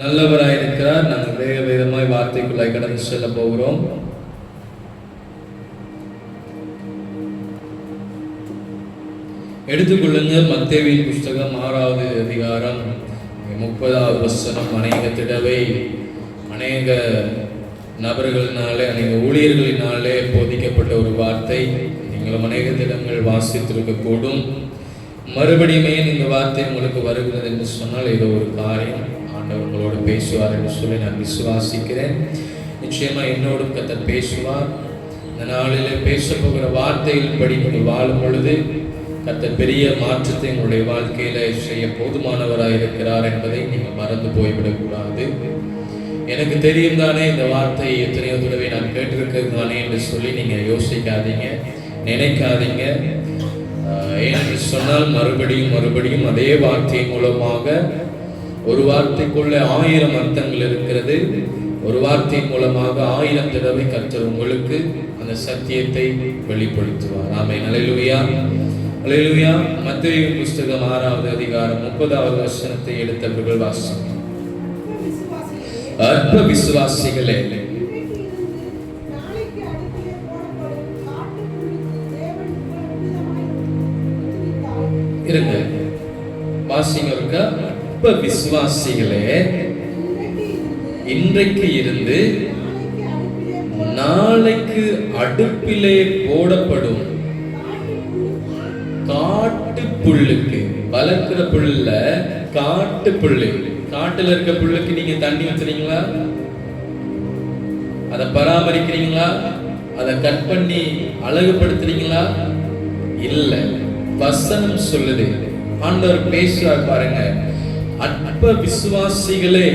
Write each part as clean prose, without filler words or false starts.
நல்லவராயிருக்கிறார். நாங்கள் வேக வேகமாய் வார்த்தைக்குள்ளாய் கடந்து செல்ல போகிறோம். எடுத்துக்கொள்ளுங்கள் மத்தேயுவின் புஸ்தகம் 6வது அதிகாரம் 30வது வசனம். அநேக தடவை அநேக நபர்களினாலே அநேக ஊழியர்களினாலே போதிக்கப்பட்ட ஒரு வார்த்தை. நீங்களும் அநேக தினங்கள் வாசித்திருக்கக்கூடும். மறுபடியுமே இந்த வார்த்தை உங்களுக்கு வருகிறது என்று சொன்னால் ஏதோ ஒரு காரியம் ஆண்டவர் உங்களோடு பேசுவார் என்று சொல்லி நான் விசுவாசிக்கிறேன். நிச்சயமா என்னோடும் கர்த்தர் பேசுவார். இந்த நாளிலே பேச போகிற வார்த்தைகள் படி நீங்கள் வாழும் பொழுது கர்த்தர் பெரிய மாற்றத்தை உங்களுடைய வாழ்க்கையில செய்ய போதுமானவராக இருக்கிறார் என்பதை நீங்கள் மறந்து போய்விடக்கூடாது. எனக்கு தெரியும் தானே இந்த வார்த்தை எத்தனையோ தடவை நான் கேட்டிருக்கிறது தானே என்று சொல்லி நீங்க யோசிக்காதீங்க, நினைக்காதீங்க. ஏனென்று சொன்னால் மறுபடியும் அதே வார்த்தை மூலமாக ஒரு வார்த்தைக்குள்ள 1000 அர்த்தங்கள் இருக்கிறது. ஒரு வார்த்தை மூலமாக 1000 தடவை கர்த்தர் உங்களுக்கு அந்த சத்தியத்தை வெளிப்படுத்துவார். ஆமென். அல்லேலூயா, அல்லேலூயா. மத்தேயுவின் புஸ்தகம் 6வது அதிகாரம் 30வது வசனத்தை எடுத்தவர்கள் வாசிங்க. அற்ப விசுவாசிகளே, இருங்க வாசிங்க. அற்ப விசுவாசிகளே, இன்றைக்கு இருந்து நாளைக்கு அடுப்பிலே போடப்படும் காட்டு புல்லுக்கு, வளர்க்கிற புல்ல காட்டு புல்லு, காட்டுல இருக்க புல்லுக்கு நீங்க தண்ணி ஊத்துறீங்களா? அதை பராமரிக்கிறீங்களா? அதை கட் பண்ணி அழகுபடுத்துறீங்களா? இல்ல. வசனம் சொல்லுது, ஆண்டவர் பேசுறார் பாருங்க. அற்ப விசுவாசிகளே,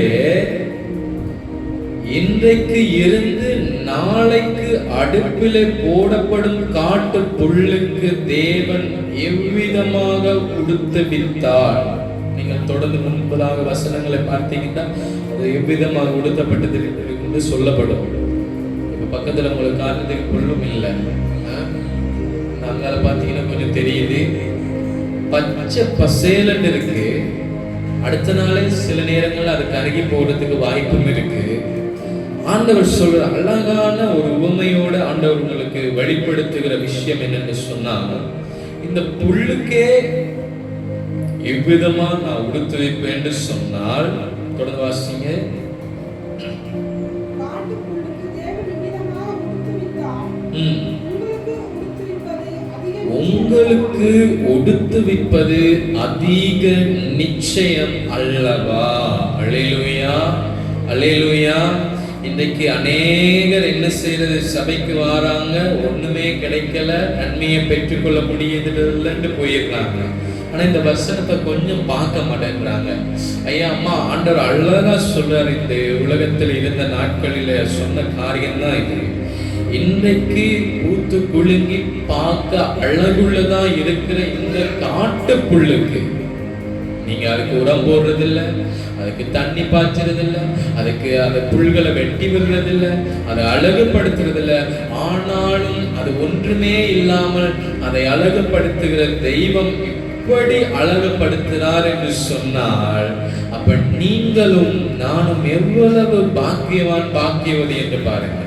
இன்றைக்கு இருந்து நாளைக்கு அடுப்பிலே போடப்படும் காட்டு புல்லுக்கு தேவன் எவ்விதமாக உடுத்துவித்தார். நீங்கள் தொடர்ந்து 30 வசனங்களை பார்த்தீங்கன்னா அது எவ்விதமாக உடுத்தப்பட்டது என்று சொல்லப்படும். இப்ப பக்கத்துல உங்களுக்கு காரணத்துக்கு புல்லும் இல்லை, அங்கால பார்த்தீங்கன்னா கொஞ்சம் தெரியுது, பச்சை பசேலன்னு இருக்கு. அடுத்த நாளே சில நேரங்கள் அது கருகி போடுறதுக்கு வாய்ப்பும் இருக்கு. ஆண்டவர் சொல்ற அழகான ஒரு உவமையோட ஆண்டவர் உங்களுக்கு வெளிப்படுத்துகிற விஷயம் என்னன்னு சொன்னால், இந்த புல்லுக்கே எவ்விதமா நான் உடுத்து வைப்பேன் என்று சொன்னால், தொடர்ந்து வாசிங்க. உங்களுக்கு உடுத்துவிப்பது அதிக நிச்சயம் அல்லவா? அல்லேலூயா, அல்லேலூயா. இன்றைக்கு அநேகர் என்ன செய்யறது, சபைக்கு வராங்க, ஒண்ணுமே கிடைக்கல, நன்மையை பெற்றுக்கொள்ள முடியதில்லைன்னு போயிடுறாங்க. ஆனா இந்த வசனத்தை கொஞ்சம் பார்க்க மாட்டேன்றாங்க. ஐயா அம்மா, ஆண்டவர் அழகா சொல்றாரு. இந்த உலகத்தில் இருந்த நாட்களில சொன்ன காரியம் தான் இது. இன்றைக்கு பூத்து குலுங்கி பார்க்க அழகுள்ளதா இருக்கிற இந்த காட்டு புல்லுக்கு நீங்க அதுக்கு உரம் போடுறது இல்லை, அதுக்கு தண்ணி பாய்ச்சறது இல்லை, அதுக்கு அந்த புல்களை வெட்டி விடுறது இல்லை, அதை அழகுபடுத்துறது இல்லை. ஆனாலும் அது ஒன்றுமே இல்லாமல் அதை அழகுபடுத்துகிற தெய்வம் இப்படி அழகுபடுத்துகிறார் என்று சொன்னால், அப்ப நீங்களும் நானும் எவ்வளவு பாக்கியவான் பாக்கியவதி என்று பாருங்க.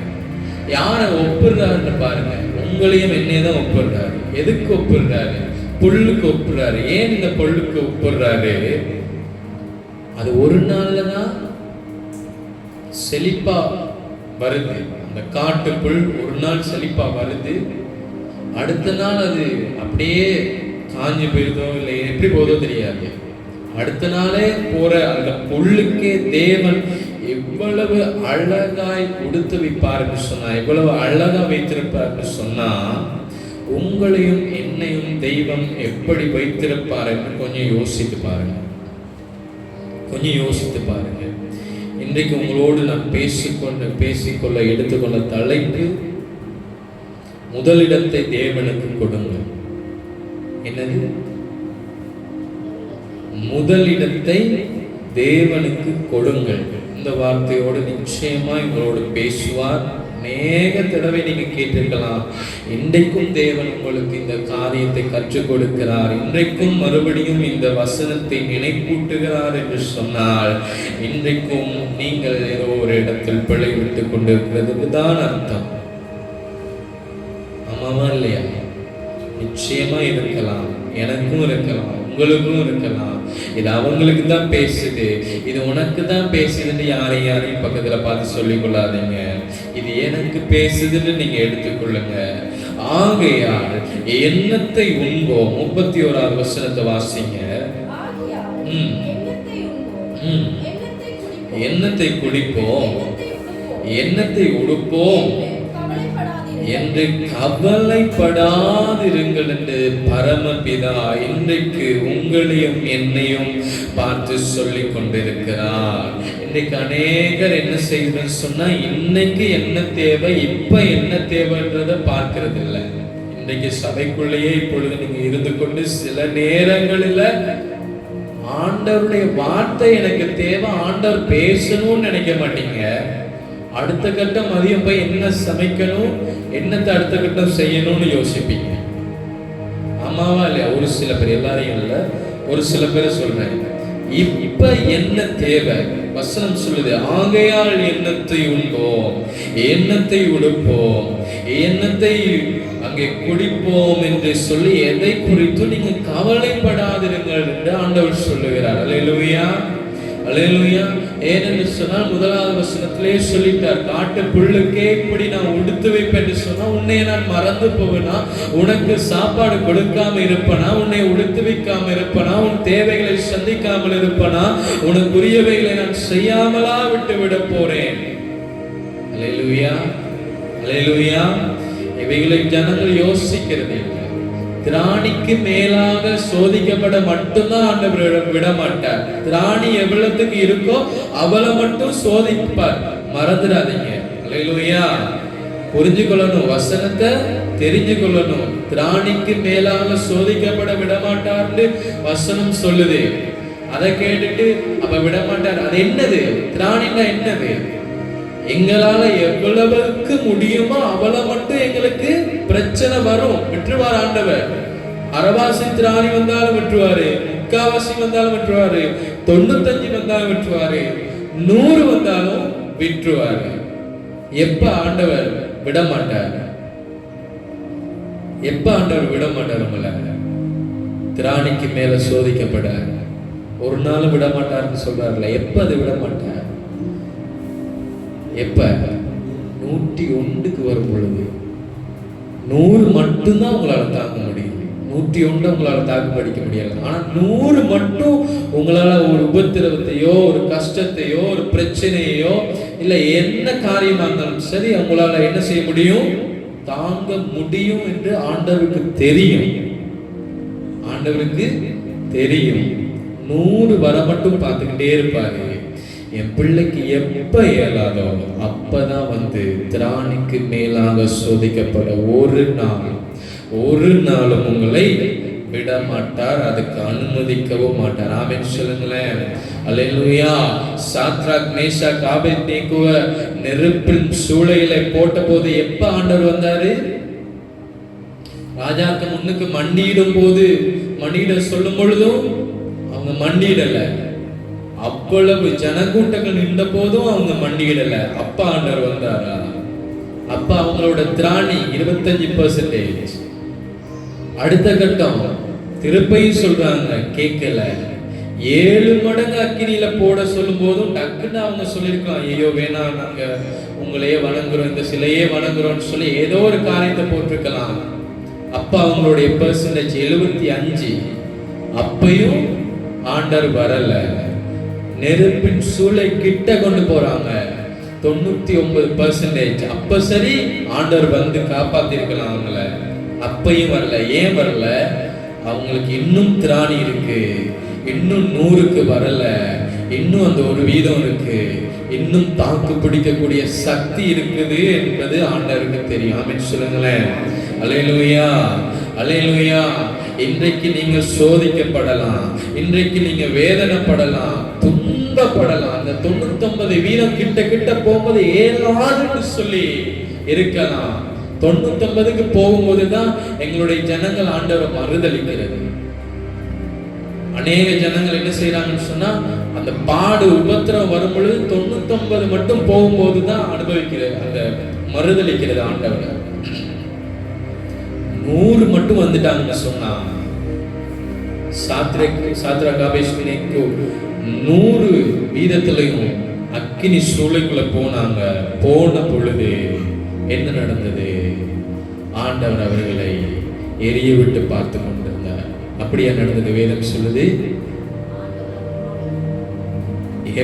யாரை ஒப்புறாருன்னு பாருங்க. உங்களையும் என்னையதான் ஒப்புறாரு. எதுக்கு ஒப்புறாரு? புல்லுக்கு ஒப்புறாரு. ஏன் இந்த புல்லுக்கு ஒப்புறாரு? அது ஒரு நாள்லதான் செழிப்பா வருது. அந்த காட்டு புல் ஒரு நாள் செழிப்பா வருது, அடுத்த நாள் அது அப்படியே காஞ்சி போயிருதோ இல்லை எப்படி போதோ தெரியாது. அடுத்த நாளே போற அந்த புல்லுக்கே தேவன் எவ்வளவு அழகாய் உடுத்து வைப்பார்னு சொன்னா, எவ்வளவு அழகா வைத்திருப்பார்னு சொன்னா, உங்களையும் என்னையும் தெய்வம் எப்படி வைத்திருப்பார் என்று கொஞ்சம் யோசித்து பாருங்க. கொஞ்சம் யோசித்து பாருங்க. இன்றைக்கு உங்களோடு நான் பேசிக்கொள்ள எடுத்துக்கொள்ள தலைப்பு, முதலிடத்தை தேவனுக்கு கொடுங்க. என்னது? முதலிடத்தை தேவனுக்கு கொடுங்கள். இந்த வார்த்தையோடு நிச்சயமா உங்களோடு பேசுவார். அநேக தடவை நீங்க கேட்டிருக்கலாம். இன்றைக்கும் தேவன் உங்களுக்கு இந்த காரியத்தை கற்றுக் கொடுக்கிறார், இன்றைக்கும் மறுபடியும் இந்த வசனத்தை நினைப்பூட்டுகிறார் என்று சொன்னால், இன்றைக்கும் நீங்கள் ஏதோ ஒரு இடத்தில் பிழை விட்டுக் கொண்டிருக்கிறதுக்கு தான் அர்த்தம். ஆமாவா இல்லையா? நிச்சயமா இருக்கலாம், எனக்கும் இருக்கலாம், உங்களுக்கும் இருக்கலாம். இது அவங்களுக்கு தான் பேசுது, இது உனக்கு தான் பேசுதுன்னு யாரையும் பக்கத்துல பார்த்து சொல்லிக் கொள்ளாதீங்க. இது எனக்கு பேசுதுன்னு நீங்க எடுத்துக்கொள்ளுங்க. ஆகையால் எண்ணத்தை உண்போம். 31வது வசனத்தை வாசிங்க. எண்ணத்தை குடிப்போம், எண்ணத்தை உடுப்போம் என்று கவலைப்படாதிருங்கள் என்று பரமபிதா இன்றைக்கு உங்களையும் என்னையும் பார்த்து சொல்லிக் கொண்டிருக்கிறார். இன்றைக்கு அநேகர் என்ன செய்யணும்னு சொன்னா, இன்னைக்கு என்ன தேவை, இப்ப என்ன தேவைன்றத பார்க்கறது இல்லை. இன்றைக்கு சபைக்குள்ளேயே இப்பொழுது நீங்க இருந்து கொண்டு சில நேரங்களில் ஆண்டவருடைய வார்த்தை எனக்கு தேவை, ஆண்டவர் பேசணும்னு நினைக்க மாட்டீங்க. அடுத்த கட்டம் மதியம் போய் என்ன சமைக்கணும், என்னத்தை அடுத்த கட்டம் செய்யணும்னு யோசிப்பீங்க. ஆமாவா இல்லையா? ஒரு சில பேர், எல்லாரையும் இல்லை, ஒரு சில பேரை சொல்றேன். இப்ப என்ன தேவை? வசனம் சொல்லுது, ஆகையால் எண்ணத்தை உண்போம், எண்ணத்தை உடுப்போம், எண்ணத்தை அங்கே குடிப்போம் என்று சொல்லி எதை குறித்து நீங்க கவலைப்படாதிருங்கள் என்று ஆண்டவர் சொல்லுகிறார். அல்லேலூயா, அல்லேலூயா. ஏனென்று சொன்னால் 1வது வசனத்திலே சொல்லிட்டார், காட்டு புல்லுக்கே இப்படி நான் உடுத்து வைப்பேன் என்று சொன்னா, உன்னை நான் மறந்து போவேனா, உனக்கு சாப்பாடு கொடுக்காம இருப்பனா, உன்னை உடுத்து வைக்காம இருப்பனா, உன் தேவைகளை சந்திக்காமல் இருப்பனா, உனக்குரியவைகளை நான் செய்யாமலா விட்டு விட போறேன். அல்லேலூயா, அல்லேலூயா. இவைகளை ஜனங்கள் யோசிக்கிறது இல்லை. திராணிக்கு மேலாக சோதிக்கப்பட மட்டும்தான் ஆண்டவர் விட மாட்டார். திராணி எவ்வளவுக்கு இருக்கோ அவளை மட்டும் சோதிப்பார், மறந்துடாதீங்க. அல்லேலூயா. புரிஞ்சு கொள்ளணும், வசனத்தை தெரிஞ்சு கொள்ளணும். திராணிக்கு மேலாக சோதிக்கப்பட விட மாட்டார்னு வசனம் சொல்லுது. அதை கேட்டுட்டு அப்ப விட மாட்டார், அது என்னது? திராணின்னா என்னது? எங்களால எவ்வளவுக்கு முடியுமோ அவளை மட்டும் எங்களுக்கு பிரச்சனை வரும், விட்டுருவார் ஆண்டவர். அரவாசி திராணி வந்தாலும் விட்டுருவாரு, முக்காவாசி வந்தாலும் விட்டுருவாரு, 95 வந்தாலும் விட்டுருவாரு, 100 வந்தாலும் விட்டுருவாரு. எப்ப ஆண்டவர் விட மாட்டார்? எப்ப ஆண்டவர் விட மாட்டார்? உங்களை திராணிக்கு மேல சோதிக்கப்பட ஒரு நாள் விட மாட்டார்னு சொல்றாருல, எப்ப அது விட மாட்டார்? எப்ப? 101க்கு வரும் பொழுது. 100 மட்டும்தான் உங்களால தாங்க முடியும், 101 உங்களால தாக்கு படிக்க முடியாது. ஆனா 100 மட்டும் உங்களால ஒரு உபத்திரவத்தையோ, ஒரு கஷ்டத்தையோ, ஒரு பிரச்சனையோ, இல்ல என்ன காரியமா இருந்தாலும் சரி, உங்களால என்ன செய்ய முடியும்? தாங்க முடியும் என்று ஆண்டவருக்கு தெரியும். ஆண்டவருக்கு தெரியும். 100 வர மட்டும் பார்த்துக்கிட்டே இருப்பாரு. என் பிள்ளைக்கு எப்ப இயலாதோ அப்பதான் வந்து திராணிக்கு மேலாக சோதிக்கப்பட ஒரு நாளும் உங்களை விட மாட்டார், அதுக்கு அனுமதிக்கவும் மாட்டார். ஆமென் சொல்லுங்களேன். அல்லேலூயா. சாத்ராக் மேஷாக் ஆபேத்நேகோவ நெருப்பின் சூளையில போட்ட போது எப்ப ஆண்டவர் வந்தாரு? ராஜாக்கு முன்னுக்கு மண்டியிடும் போது, மண்டியிட சொல்லும் பொழுதும் அவங்க மண்டியிடல. அவ்வளவு ஜனக்கூட்டங்கள் நின்ற போதும் அவங்க மண்டியிடல. அப்பா ஆண்டவர் வந்தாரா? அப்ப அவங்களோட திராணி 25%. அடுத்த கட்டம் திருப்பையும் சொல்றாங்க, கேட்கல. 7 மடங்கு அக்கினியில போட சொல்லும் போதும் டக்குன்னு அவங்க சொல்லியிருக்கலாம், ஐயோ வேணாம், நாங்க உங்களையே வணங்குறோம், இந்த சிலையே வணங்குறோம்னு சொல்லி ஏதோ ஒரு காரியத்தை போட்டிருக்கலாம். அப்ப அவங்களுடைய பெர்சன்டேஜ் 75. அப்பையும் ஆண்டவர் வரல. நெருப்பின் சூளை கிட்ட கொண்டு போறாங்க, 99%. அப்ப சரி, ஆண்டவர் வந்து காப்பாத்திருக்கலாம் அவங்கள. அப்பையும் வரல. ஏன் வரல? அவங்களுக்கு இன்னும் திராணி இருக்கு, இன்னும் 100க்கு வரல, இன்னும் அந்த 1% இருக்கு, இன்னும் தாக்கு பிடிக்கக்கூடிய சக்தி இருக்குது என்பது ஆண்டவருக்கு தெரியும். ஆமென் சொல்லுங்களேன். அல்லேலூயா, அல்லேலூயா. இன்றைக்கு நீங்க சோதிக்கப்படலாம், இன்றைக்கு நீங்க வேதனைப்படலாம், துன்ப துன்பப்படலாம். அந்த 99 வீதம் கிட்ட கிட்ட போகும்போது 7 சொல்லி இருக்கலாம். 99க்கு போகும்போதுதான் எங்களுடைய ஜனங்கள் ஆண்டவரை மறுதலிக்கிறது. அநேக ஜனங்கள் என்ன செய்யறாங்கன்னு சொன்னா, அந்த பாடு உபத்திரம் வரும் பொழுது 99 மட்டும் போகும்போதுதான் அனுபவிக்கிறது, அந்த மறுதலிக்கிறது ஆண்டவரை. 100 மட்டும் வந்துட்டாங்கன்னு சொன்னா, சாத்ராக் ஆபேத்நேகோ 100 வீதத்திலையும் அக்கினி சூளைக்குள்ள போனாங்க. போன பொழுது என்ன நடந்தது? ஆண்டவர் அவர்களை எரிய விட்டு பார்த்து கொண்டிருந்தார். அப்படியே நடந்தது. வேதம் சொல்லுது.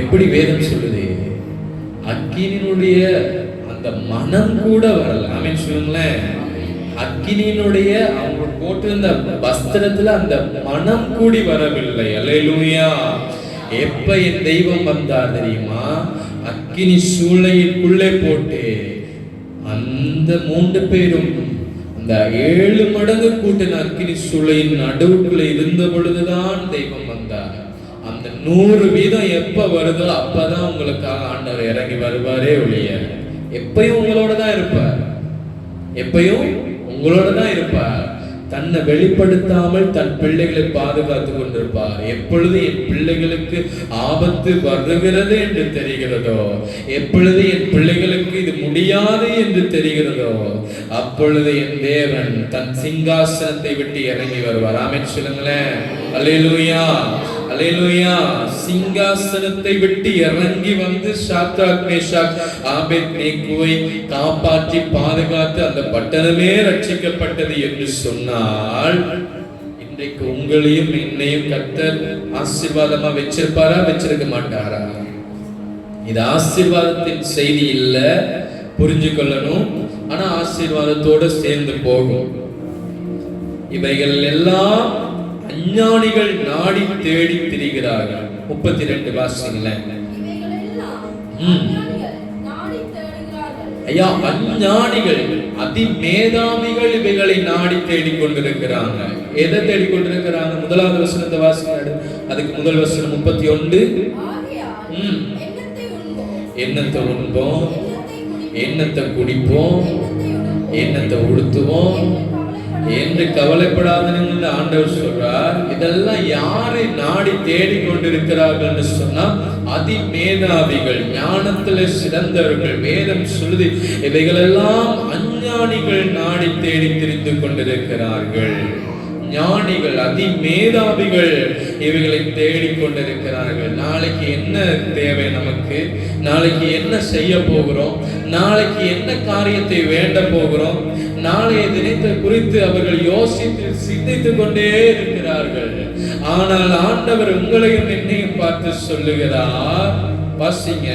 எப்படி வேதம் சொல்லுது? அக்கினியினுடைய அந்த மனம் கூட வரல. ஆமென் சொல்லுங்களேன். அக்கினியினுடைய அவங்க போட்டிருந்த வஸ்திரத்துல அந்த மனம் கூடி வரவில்லை. அல்லேலூயா. எப்ப என் தெய்வம் வந்தார் தெரியுமா? அக்கினி சூளைக்குள்ளே போட்டு அந்த 3 பேரும் அந்த 7 மடங்கு கூட்டின அக்கினி சூளையின் நடுவுக்குள்ள இருந்த பொழுதுதான் தெய்வம் வந்தார். அந்த 100 வீதம் எப்ப வருதோ அப்பதான் உங்களுக்காக ஆண்டவர் இறங்கி வருவாரே ஒழிய, எப்பயும் உங்களோட தான் இருப்பார். எப்பயும் உங்களோட தான் இருப்பார். தன்னை வெளிப்படுத்தாமல் தன் பிள்ளைகளை பாதுகாத்து கொண்டிருப்பார். எப்பொழுது என் பிள்ளைகளுக்கு ஆபத்து வருகிறது என்று தெரிகிறதோ, எப்பொழுது என் பிள்ளைகளுக்கு இது முடியாது என்று தெரிகிறதோ, அப்பொழுது என் தேவன் தன் சிங்காசனத்தை விட்டு இறங்கி வருவார். ஆமென் சொல்லுங்களேன். அல்லேலூயா, அல்லேலூயா. சிங்காசனத்தை விட்டு இறங்கி வந்து சாத்ராக் மேஷாக் ஆபேத்நேகோவை காப்பாற்றி பாதுகாத்து அந்த பட்டணமே ரட்சிக்கப்பட்டது என்று சொன்னால், இன்றைக்கு உங்களையும் என்னையும் கர்த்தர் ஆசீர்வாதமா வச்சிருப்பாரா, வச்சிருக்க மாட்டாரா? இது ஆசீர்வாதத்தின் செய்தி இல்ல, புரிஞ்சு கொள்ளணும். ஆனா ஆசீர்வாதத்தோட சேர்ந்து போகும். இவைகள் எல்லாம் அஞ்ஞானிகள் நாடி தேடி திரிகிறார்கள். 32 வாசிங்களேன். ஐயா, அஞ்ஞானிகள் அதிமேதாவிகள் இவைகளை நாடி தேடிக் கொண்டிருக்கிறாங்க. எதை தேடிக் கொண்டிருக்கிறாங்க? முதலாவது வசனத்தை வாசிங்க. அதுக்கு முதல் வசனம் 31. என்னத்தை உண்போம், என்னத்தை குடிப்போம், என்னத்தை உடுத்துவோம் என்று கவலைப்படாதீங்கன்னு ஆண்டவர் சொல்றார். இதெல்லாம் யாரை நாடி தேடிக் கொண்டிருக்கிறார்கள் சொன்னா, அதிமேதாவிகள், ஞானத்துல சிறந்தவர்கள். வேதம் சொல்லுது, இவைகளெல்லாம் அஞ்ஞானிகள் நாடி தேடி திரிந்து கொண்டிருக்கிறார்கள். ஞானிகள், அதிமேதாவிகள் இவைகளை தேடிக் கொண்டிருக்கிறார்கள். நாளைக்கு என்ன தேவை நமக்கு, நாளைக்கு என்ன செய்ய போகிறோம், நாளைக்கு என்ன காரியத்தை வேண்ட போகிறோம், நாளைய தினத்தை குறித்து அவர்கள் யோசித்து சிந்தித்துக் கொண்டே இருக்கிறார்கள். ஆனால் ஆண்டவர் உங்களையும் என்னையும் பார்த்து சொல்லுகிறார். வாசிங்க.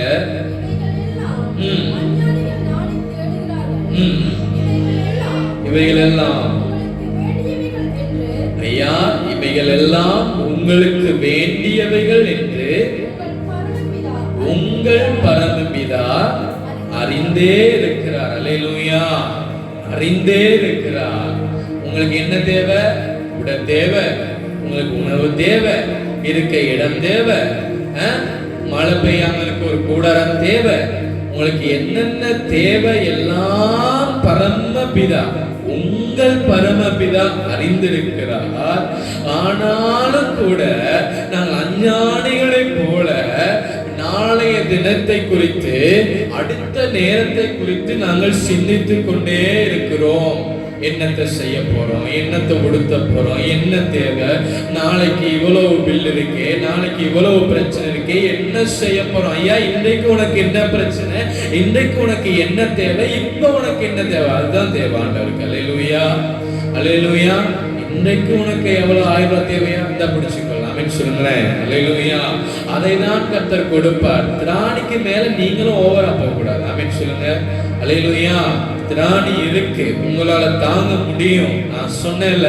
இவைகள் எல்லாம் ஐயா, இவைகள் எல்லாம் உங்களுக்கு வேண்டியவைகள் என்று உங்கள் பரமபிதா அறிந்தே இருக்கிறார். அல்லேலூயா. அறிந்தே இருக்கிறார். உங்களுக்கு என்ன தேவை? உடல் தேவை, உங்களுக்கு உணவு தேவை, இருக்க இடம் தேவை, மழை பெய்யாம இருக்க ஒரு கூடாரம் தேவை. உங்களுக்கு என்னென்ன தேவை எல்லாம் பரமபிதா, உங்கள் பரமபிதா அறிந்திருக்கிறார். ஆனாலும் கூட நாங்கள் அஞ்ஞானிகளை போல நாளைய தினத்தை குறித்து, அடுத்த நேரத்தை குறித்து நாங்கள் சிந்தித்துக் கொண்டே இருக்கிறோம். என்னத்தை செய்ய போறோம், என்னத்தை உடுத்த போறோம், என்ன தேவை, நாளைக்கு இவ்வளவு பில் இருக்கு, நாளைக்கு இவ்வளவு பிரச்சனை இருக்கு, என்ன செய்ய போறோம்? ஐயா, இன்றைக்கு உனக்கு என்ன பிரச்சனை, இன்றைக்கு உனக்கு என்ன தேவை, இப்ப உனக்கு என்ன தேவை, அதுதான் தேவை ஆண்டவருக்கு. அல்லேலூயா, அல்லேலூயா. இன்றைக்கு உனக்கு எவ்வளவு 1000 தேவையா, இந்த பிடிச்சுக்கொள்ளலாம். சொல்லுங்களேன். அல்லேலூயா. அதை தான் கர்த்தர் கொடுப்பார். திராணிக்கு மேல நீங்களும் ஓவரா போக கூடாது. ஆமென் சொல்லுங்க. அல்லேலூயா. திராணி இருக்கு, உங்களால தாங்க முடியும். நான் சொன்னேன்ல,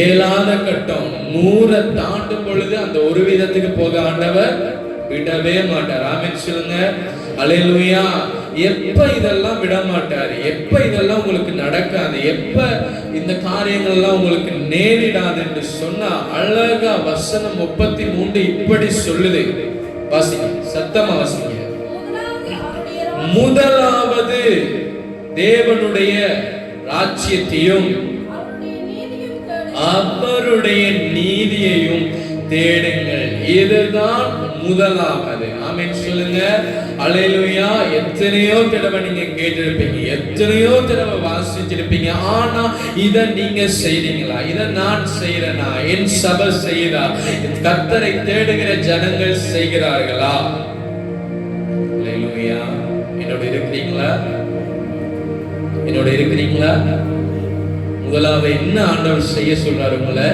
ஏழாத கட்டம் 100 தாண்டும் பொழுது அந்த ஒரு விதத்துக்கு போக ஆண்டவர் விடவே மாட்டார். ஆமென் சொல்லுங்க. அல்லேலூயா. எப்ப இதெல்லாம் விட மாட்டாரு, எப்ப இதெல்லாம் உங்களுக்கு நடக்காது, எப்ப இந்த காரியங்கள் எல்லாம் உங்களுக்கு நேரிடாது என்று சொன்னா, அழகா வசனம் 33 இப்படி சொல்லுது. வாசிங்க. சத்தமா வாசிங்க. முதலாவது தேவனுடைய ராஜ்யத்தையும் அவருடைய நீதியையும் தேடுங்கள். இதுதான் முதலாவது. ஆமென் சொல்லுங்க. அல்லேலூயா. எத்தனையோ தடவை நீங்க கேட்டிருப்பீங்க, எத்தனையோ தடவை வாசிச்சிருப்பீங்க. ஆனா இதை நீங்க செய்றீங்களா? இதை நான் செய்யறேனா? என் சபை செய்யறா? கர்த்தரை தேடுகிற ஜனங்கள் செய்கிறார்களா? அல்லேலூயா. என்னோட இருக்கிறீங்களா? என்னோட இருக்கிறீங்களா? முதலாவது என்ன ஆண்டவர் செய்ய சொல்றாரு உங்களை?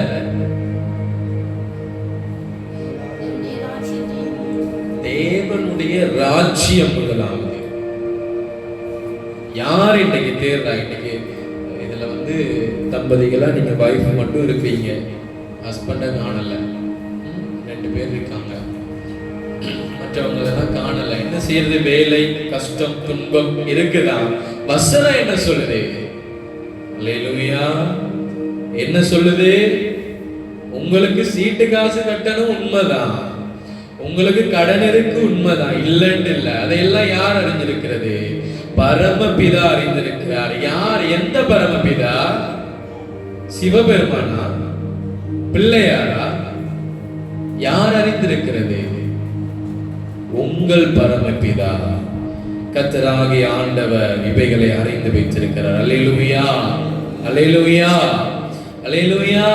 தேவனுடைய ராஜ்யம் முதலாவது. யார் இன்னைக்கு தேர்றா? இன்னைக்கு இதுல தம்பதிகளா நீங்க வைஃப் மட்டும் இருப்பீங்க, ஹஸ்பண்ட காணல, 2 பேர் இருக்காங்க, மற்றவங்களெல்லாம் காணல. என்ன செய்யறது? வேலை, கஷ்டம், துன்பம் இருக்குதா? வசனம் என்ன சொல்லுது? அல்லேலூயா. என்ன சொல்லுது? உங்களுக்கு சீட்டு காசு கட்டணும், உண்மைதான். உங்களுக்கு கடன் இருக்கு, உண்மைதான், இல்லன்னு இல்ல. அதையெல்லாம் யார் அறிஞ்சிருக்கிறது? பரமபிதா அறிந்திருக்கிறார். யார்? எந்த பரமபிதா? சிவபெருமானா? பிள்ளையாரா? யார் அறிந்திருக்கிறது? உங்கள் பரமபிதா கர்த்தராகிய ஆண்டவர் இவைகளை அறிந்து வைத்திருக்கிறார். அல்லேலூயா, அல்லேலூயா, அல்லேலூயா.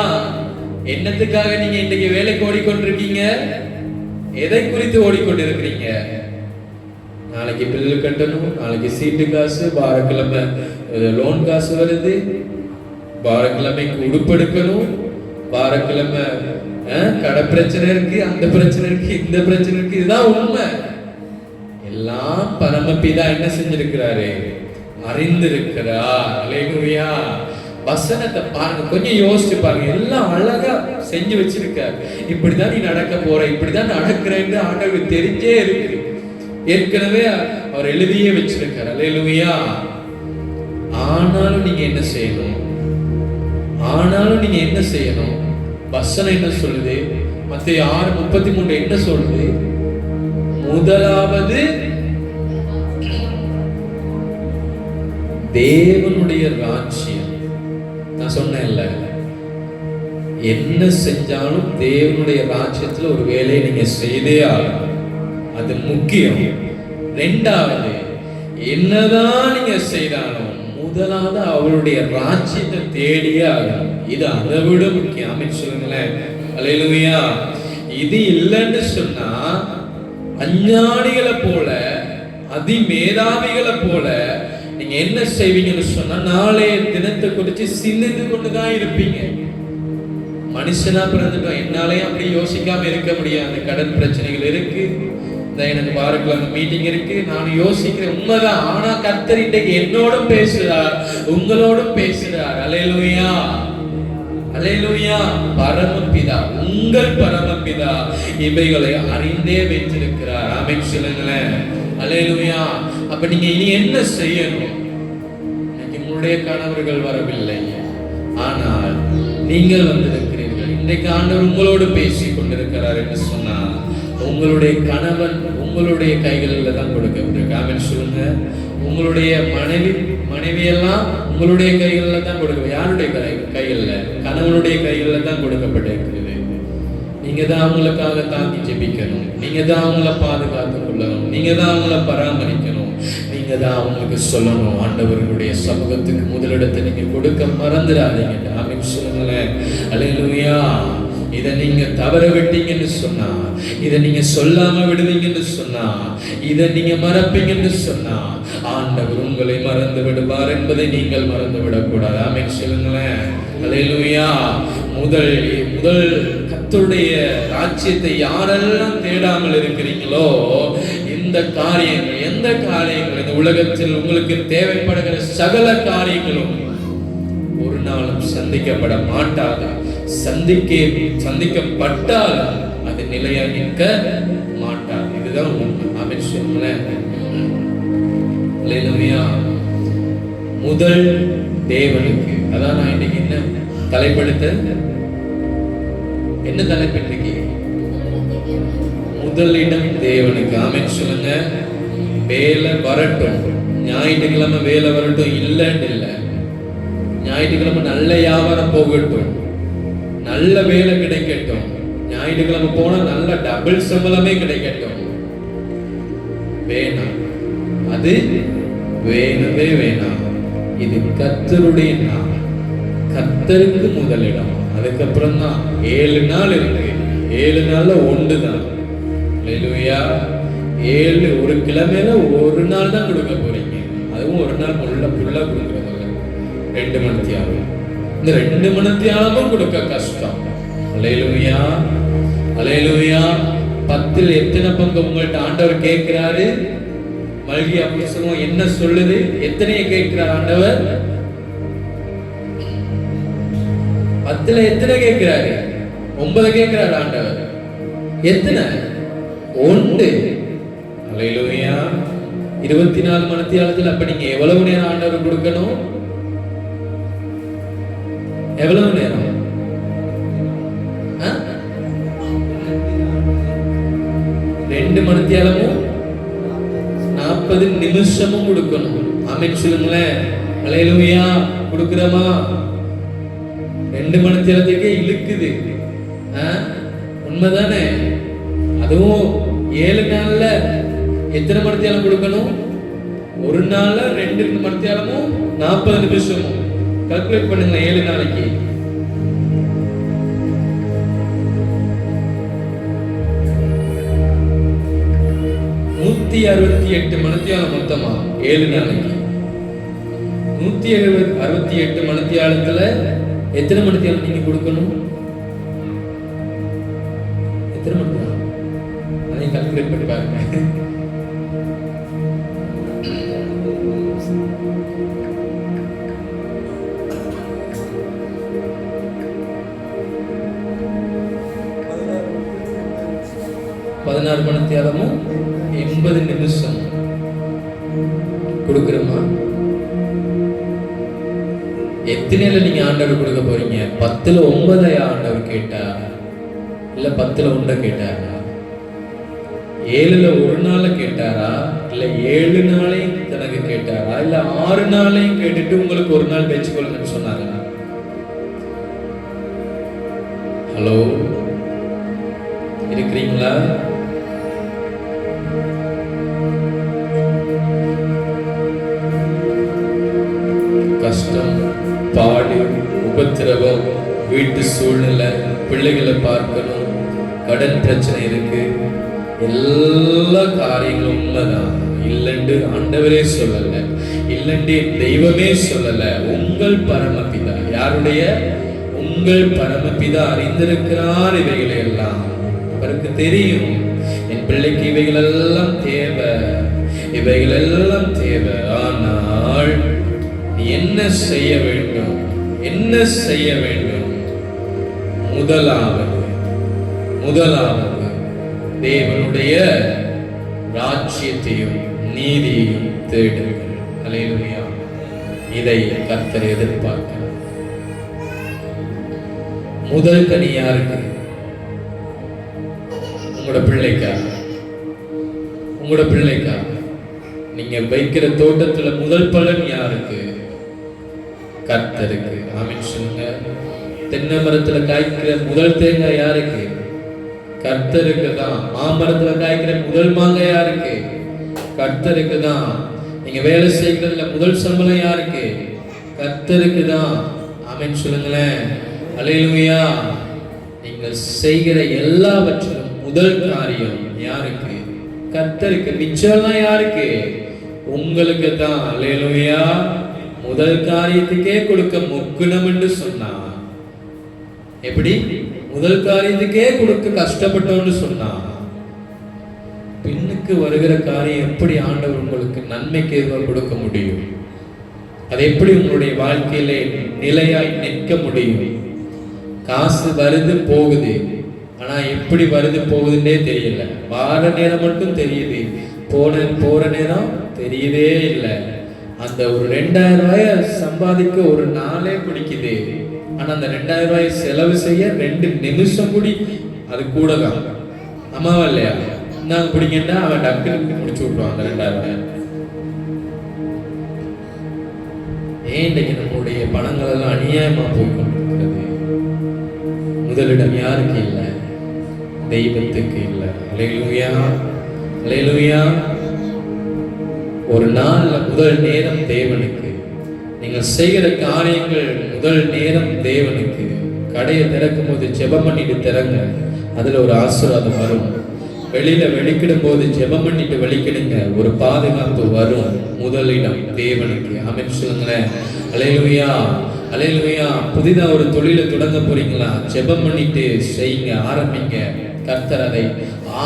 என்னத்துக்காக நீங்க இன்னைக்கு வேலைக்கு ஓடிக்கொண்டிருக்கீங்க? எதை குறித்து ஓடிக்கொண்டிருக்கிறீங்க? நாளைக்கு பில் கட்டணும், நாளைக்கு சீட்டு காசு, வாரக்கிழமை லோன் காசு வருது, வாரக்கிழமைக்கு உடுப்பெடுக்கணும், வாரக்கிழமை கடை பிரச்சனை இருக்கு, அந்த பிரச்சனை இருக்கு, இந்த பிரச்சனை இருக்கு. இதுதான் உண்மை. எல்லாம் பரமபிதா என்ன செஞ்சிருக்கிறாரு? அறிந்திருக்கிறார். அல்லேலூயா. வசனத்தை பாருங்க, கொஞ்சம் யோசிச்சு பாருங்க. எல்லாம் அழகா செஞ்சு வச்சிருக்காரு. இப்படிதான் நீ நடக்க போற, இப்படிதான் நடக்கிறேன்னு ஆண்டவருக்கு தெரிஞ்சே இருக்கு. ஏற்கனவே அவர் எழுதியே வச்சிருக்காரு. அல்லேலூயா. ஆனாலும் நீங்க என்ன செய்யணும்? ஆனாலும் நீங்க என்ன செய்யணும்? வசனம் என்ன சொல்லுது? மத்தேயு 6:33 என்ன சொல்லுது? முதலாவது தேவனுடைய ராஜ்யம். நான் சொன்னேன்ல, என்ன செஞ்சாலும் தேவனுடைய ராஜ்யத்துல ஒரு வேலையை நீங்க செய்தே ஆகணும். அது முக்கியம். 2வது, என்னதான் நீங்க செய்தாலும் முதலாவது அவருடைய ராஜ்யத்தை தேடியே ஆகணும். இது அதை விட முக்கியம். ஆமென் சொல்லுங்களேன். அல்லேலூயா. இது இல்லைன்னு சொன்னா அஞ்ஞானிகளை போல, அதிமேதாவிகளை போல நீங்க என்ன செய்வீங்கன்னு சொன்னா நாளைய தினத்தை குறித்து சிந்தித்து கொண்டுதான் இருப்பீங்க. மனுஷனா பிறந்துட்டோம், என்னாலையும் அப்படி யோசிக்காம இருக்க முடியாது. கடன் பிரச்சனைகள் இருக்கு, எனக்கு வாரக்கிழமை மீட்டிங் இருக்கு, நான் யோசிக்கிறேன், உண்மைதான். ஆனா கர்த்தர் இன்றைக்கு என்னோடும் பேசுறார், உங்களோடும் பேசுறார். அல்லேலூயா, அல்லேலூயா. பரமபிதா, உங்கள் பரமபிதா இவைகளை அறிந்தே வைத்திருக்கிறார். ஆமென் சொல்லுங்களேன். அல்லேலூயா. அப்ப நீங்க இனி என்ன செய்யணும்? இன்னைக்கு உங்களுடைய கணவர்கள் வரவில்லை, ஆனால் நீங்கள் வந்திருக்கிறீர்கள். இன்றைக்கு ஆண்டவர் உங்களோடு பேசிக் கொண்டிருக்கிறார் என்று சொன்னார். உங்களுடைய கணவன் உங்களுடைய கைகளில் தான் கொடுக்கப்பட்டிருக்கு. ஆமென் சொல்லுங்க. உங்களுடைய மனைவி எல்லாம் உங்களுடைய கைகளில் தான் கொடுக்க. யாருடைய கைகளில்? கணவனுடைய கைகளில் தான் கொடுக்கப்பட்டிருக்கிறது. நீங்க தான் அவங்களுக்காக தாங்கி ஜெபிக்கணும், நீங்க தான் அவங்கள பாதுகாத்துக் கொள்ளணும், நீங்க தான் அவங்கள பராமரிக்கணும், நீங்க தான் அவங்களுக்கு சொல்லணும். ஆண்டவர்களுடைய சமூகத்துக்கு முதலிடத்தை நீங்க கொடுக்க மறந்துடாதீங்க. ஆமென் சொல்லுங்களேன். அல்லேலூயா. இதை நீங்க தவற விட்டீங்கன்னு சொன்னா, இதை நீங்க சொல்லாம விடுவீங்கன்னு சொன்னா, இதை நீங்க மறப்பீங்கன்னு சொன்னா ஆண்டவர் உங்களை மறந்து விடுவார் என்பதை நீங்கள் மறந்து விடக்கூடாது. ஆமென் சொல்லுங்களேன். அல்லேலூயா. முதல் கர்த்தருடைய ராஜ்யத்தை யாரெல்லாம் தேடாமல் இருக்கிறீங்களோ, இந்த காரியங்கள், எந்த காரியங்கள், இந்த உலகத்தில் உங்களுக்கு தேவைப்படுகிற சகல காரியங்களும் ஒரு நாளும் சந்திக்கப்பட மாட்டாது. சந்திக்கப்பட்டால் அது நிலையா நிற்க மாட்டாது. இதுதான் உண்மை. ஆமென் சொல்லுங்களேன். அல்லேலூயா. முதல் தேவனுக்கு. அதான் நான் இன்னைக்கு என்ன தலைப்படுத்த, என்ன தலைப்பிட்டிருக்கீங்க? முதலிடம் தேவனுக்கு. ஆமென் சொல்லுங்க. வேலை வரட்டும், ஞாயிற்றுக்கிழமை வேலை வரட்டும் இல்லைன்னு இல்லை. ஞாயிற்றுக்கிழமை நல்ல வியாபாரம் போகட்டும், நல்ல வேலை கிடைக்கட்டும், ஞாயிற்றுக்கிழமை போனா நல்ல டபுள் சம்பளமே கிடைக்கட்டும். வேணாம், அது வேணவே வேணாம். இது கர்த்தருடைய நாள், கர்த்தருக்கு முதலிடம். அதுக்கப்புறம் தான் 7 நாள் இருக்கு. 7 நாள்ல ஒன்று தான். அல்லேலூயா. 7 ஒரு கிழமையில ஒரு நாள் தான் கொடுக்க போறீங்க. அதுவும் ஒரு நாள் ஃபுல்லா கொடுக்கறதில்ல. 2 மணித்தியாலம். இந்த 2 மணித்தியாலமும் கொடுக்க கஷ்டம். அல்லேலூயா, அல்லேலூயா. 10ல் எத்தனை பங்கு உங்கள்ட்ட ஆண்டவர் கேட்கிறாரு? மல்கியா புத்தகம் என்ன சொல்லுது? எத்தனையை கேட்கிறார் ஆண்டவர்? 10ல் எத்தனை கேட்கிறாரு? 9 கேட்கிறார் ஆண்டவர். எத்தனை? 1. அல்லேலூயா. 24 மணித்தியாலத்தில் அப்ப நீங்க எவ்வளவு நேரம் ஆண்டவர் கொடுக்கணும்? எவ்வளவு நேரம்? 2 மணித்தியாலமும் 40 நிமிஷமும் கொடுக்கணும். ஆமென் சொல்லுங்களேன். அல்லேலூயா. கொடுக்கிறோமா? 2 மணித்தியாலத்துக்கு இழுக்குது. உண்மைதானே? அதுவும் 7 நாள்ல எத்தனை மணித்தியாலம் கொடுக்கணும்? ஒரு நாள்ல 2 மணித்தியாலமும் 40 நிமிஷமும். கால்குலேட் பண்ணுங்க. 7 நாளைக்கு 168 மணித்தியாலம் மொத்தமா. 7 நாளைக்கு 168 மணித்தியாலத்துல எத்தனை மணித்தியாலம் நீங்க கொடுக்கணும்? எத்தனை மணித்தியாலம்? அதையும் கால்குலேட் பண்ணி பாருங்க. பதினாறு மணித்தியாலமும் 80 நிமிஷம் கொடுக்கிறோமா? எத்தனையில நீங்க ஆண்டவர் கொடுக்க போறீங்க? 10ல் 9 ஆண்டவர் கேட்டா, இல்ல 10ல் 1 கேட்டாரா? 7ல் ஒரு நாள் கேட்டாரா? இல்ல 7 நாளையும் தனக்கு கேட்டாரா? இல்ல 6 நாளையும் கேட்டுட்டு உங்களுக்கு ஒரு நாள் வச்சுக்கொள்ளுங்கன்னு சொன்னாரா? ஹலோ, இருக்கிறீங்களா? கஷ்டம், பாடு, உபத்திரவம், வீட்டு சூழ்நிலை, பிள்ளைகளை பார்க்கணும், கடன் பிரச்சனை இருக்கு, எல்லா காரியங்களும் உண்மைதான். இல்லைன்னு ஆண்டவரே சொல்லல, இல்லைன்னு தெய்வமே சொல்லல. உங்கள் பரமபிதா, யாருடைய? உங்கள் பரமபிதா அறிந்திருக்கிறார் இவைகளை எல்லாம். அவருக்கு தெரியும் என் பிள்ளைக்கு இவைகள் எல்லாம் தேவை, இவைகள் எல்லாம் தேவை. ஆனால் என்ன செய்ய வேண்டும்? என்ன செய்ய வேண்டும்? முதலாவது தேவனுடைய ராஜ்யத்தையும் நீதியையும் தேடுங்கள். அல்லேலூயா. இதை கர்த்தர் எதிர்பார்க்கிறார். முதல் கனி யாருக்கு? உங்களோட பிள்ளைக்கா? உங்களோட பிள்ளைக்கா? நீங்க வைக்கிற தோட்டத்துல முதல் பலன் யாருக்கு? கர்த்தருக்கு. ஆமென் சொல்லுங்க. தென்னை மரத்துல காய்க்கிற முதல் தேங்காய் யாருக்கு? கர்த்தருக்கு தான். மாமரத்துல காய்க்கிற முதல் மாங்காய் யாருக்கு? கர்த்தருக்கு தான். நீங்க வேலை செய்கிறதுல முதல் சம்பளம் யாருக்கு? கர்த்தருக்கு தான். ஆமென் சொல்லுங்களேன். அல்லேலூயா. நீங்கள் செய்கிற எல்லாவற்றிலும் முதல் காரியம் யாருக்கு? கர்த்தருக்கு. மிச்சம்லாம் யாருக்கு? உங்களுக்கு தான். அல்லேலூயா. முதல் காரியத்துக்கே கொடுக்க முக்கணும் என்று சொன்னா, எப்படி? முதல் காரியத்துக்கே கொடுக்க கஷ்டப்பட்டோம்னு சொன்னா, பின்னுக்கு வருகிற காரியம் எப்படி ஆண்டவர் உங்களுக்கு நன்மைக்கு எதுவாக கொடுக்க முடியும்? அதை எப்படி உங்களுடைய வாழ்க்கையிலே நிலையாய் நிற்க முடியும்? காசு வருது போகுது, ஆனா எப்படி வருது போகுதுன்னே தெரியல. வார நேரம் மட்டும் தெரியுது, போற நேரம் தெரியவே இல்லை. அந்த ஒரு 2000 ரூபாய சம்பாதிக்க ஒரு நாளே பிடிக்குது, ஆனா அந்த 2000 ரூபாய் செலவு செய்ய 2 நிமிஷம் கூடி அது கூட தான். ஆமாவா இல்லையா? இந்தாங்க பிடிங்கன்னா அவன் டக்குன்னு முடிச்சு விட்டுருவான் அந்த 2000. ஏன் இன்றைக்கு நம்முடைய பணங்கள் எல்லாம் அநியாயமா போய்கொண்டிருக்கிறது? முதலிடம் யாருக்கு இல்லை? தெய்வத்துக்கு இல்லை. அல்லேலூயா, அல்லேலூயா. ஒரு நாள்ல முதல் நேரம் தேவனுக்கு. நீங்கள் செய்கிற காரியங்கள் முதல் நேரம் தேவனுக்கு. கடையை திறக்கும் போது ஜெபம் பண்ணிட்டு திறங்க, அதுல ஒரு ஆசீர்வாதம் வரும். வெளியில வெளிக்கிடும் போது ஜெபம் பண்ணிட்டு வெளிக்கிடுங்க, ஒரு பாதுகாப்பு வரும். முதலிடம் தேவனுக்கு. ஆமென் சொல்லுங்களேன். அல்லேலூயா, அல்லேலூயா. புதிதா ஒரு தொழிலை தொடங்க போறீங்களா? ஜெபம் பண்ணிட்டு செய்யுங்க, ஆரம்பிங்க. கர்த்தர் அதை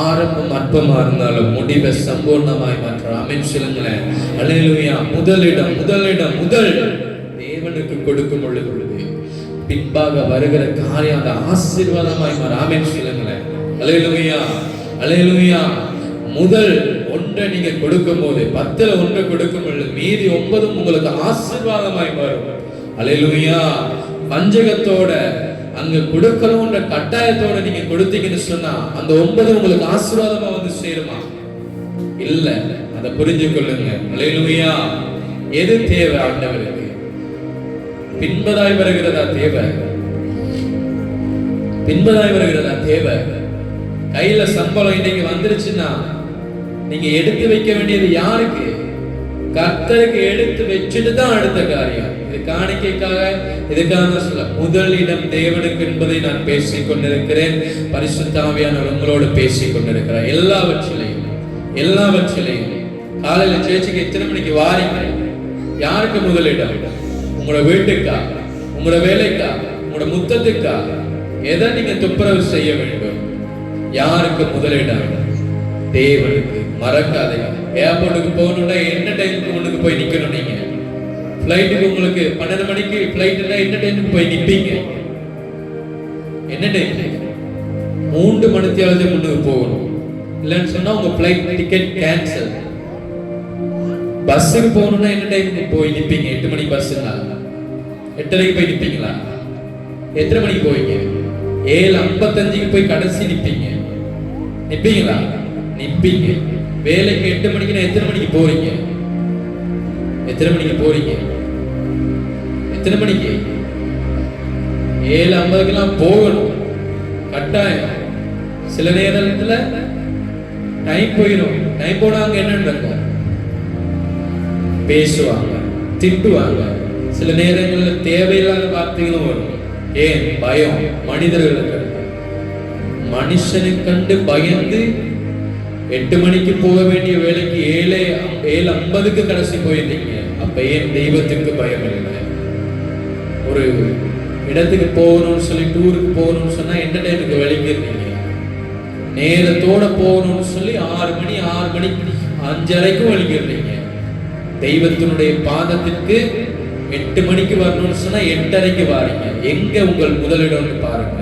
ஆரம்பம் அற்பமா இருந்தாலும் முடிவை சம்பூர்ணமாய் மாற்ற. ஆமென் சொல்லுங்களேன். அல்லேலூயா. முதலிடம், முதலிடம், முதல் தேவனுக்கு கொடுக்கும் பொழுது பின்பாக வருகிற காரியம் அந்த ஆசீர்வாதமாய் மாற. ஆமென் சொல்லுங்களேன். அல்லேலூயா, அல்லேலூயா. முதல் ஒன்றை நீங்க கொடுக்கும் போது 10ல் 1 கொடுக்கும் பொழுது மீதி 9 உங்களுக்கு ஆசீர்வாதமாய் வரும். அல்லேலூயா. பஞ்சகத்தோட அங்க கொடுக்கணும்ன்ற கட்டாயத்தோட நீங்க கொடுத்தீங்கன்னு சொன்னா அந்த 9 உங்களுக்கு ஆசீர்வாதமா வந்து சேருமா? இல்ல. அதை புரிஞ்சு கொள்ளுங்க. அல்லேலூயா. எது தேவை ஆண்டவருக்கு? பின்பதாய் வருகிறதா தேவை? பின்பதாய் வருகிறதா தேவை? கையில சம்பளம் இன்னைக்கு வந்துருச்சுன்னா நீங்க எடுத்து வைக்க வேண்டியது யாருக்கு? கர்த்தருக்கு எடுத்து வச்சுட்டு தான் அடுத்த காரியம். இது காணிக்கைக்காக இதுக்காக சொல்ல. முதலிடம் தேவனுக்கு என்பதை நான் பேசிக் கொண்டிருக்கிறேன். பரிசுத்த ஆவியானவர் உங்களோடு பேசிக் கொண்டிருக்கிறார். எல்லாவற்றிலையும், எல்லாவற்றிலையும். காலையில சேர்ச்சுக்கு எத்தனை மணிக்கு வாரீங்க? யாருக்கு முதலிடம்? உங்களோட வீட்டுக்கா? உங்களோட வேலைக்கா? உங்களோட முத்தத்துக்கா? எதை நீங்க துப்புரவு செய்ய வேண்டும்? யாருக்கு முதலிடம்? தேவனுக்கு. மறக்காதீங்க. ஏர்போர்ட்டுக்கு போகணும்னா என்ன டைமுக்கு முன்னுக்கு போய் நிக்கணும்? நீங்க ஃபிளைட்டுக்கு உங்களுக்கு 12 மணிக்கு ஃபிளைட்னா என்ன டைமுக்கு போய் நிப்பீங்க? என்ன டைம்? 3 மணித்தியாவது முன்னுக்கு போகணும். இல்லைன்னு சொன்னா உங்க ஃபிளைட் டிக்கெட் கேன்சல். பஸ்ஸுக்கு போகணும்னா என்ன டைமுக்கு போய் நிப்பீங்க? 8 மணிக்கு பஸ்ஸுங்களா? 8:30க்கு போய் நிப்பீங்களா? எத்தனை மணிக்கு போவீங்க? 7:55க்கு போய் கடைசி நிப்பீங்க. நிப்பீங்களா? நிப்பீங்க. வேலைக்கு 8 மணிக்குன்னா எத்தனை மணிக்கு போறீங்க? எத்தனை மணிக்கு போறீங்க? எத்தனை மணிக்கு? 7:50க்குலாம் போகணும் கட்டாயம். சில நேரத்துல டைம் போயிடும். டைம் போனா அங்க என்ன நடக்கும்? பேசுவாங்க, திட்டுவாங்க. சில நேரங்களில் தேவையில்லாத வார்த்தைகளும் வரும். ஏன்? பயம். மனிதர்களுக்கு மனுஷனுக்கு கண்டு பயந்து 8 மணிக்கு போக வேண்டிய வேலைக்கு 7:50க்கு கடைசி போயிருந்தீங்க. அப்ப ஏன் தெய்வத்துக்கு பயம் இல்லை? ஒரு இடத்துக்கு போகணும்னு சொல்லி டூருக்கு போகணும்னு சொன்னா என்ன டைமுக்கு வெளிக்கிறீங்க? நேரத்தோட போகணும்னு சொல்லி 6 மணி 5:30க்கும் வெளிக்கிறீங்க. தெய்வத்தினுடைய பாதத்திற்கு 8 மணிக்கு வரணும்னு சொன்னா 8:30க்கு வாரீங்க. எங்க உங்கள் முதலிடம்னு பாருங்க.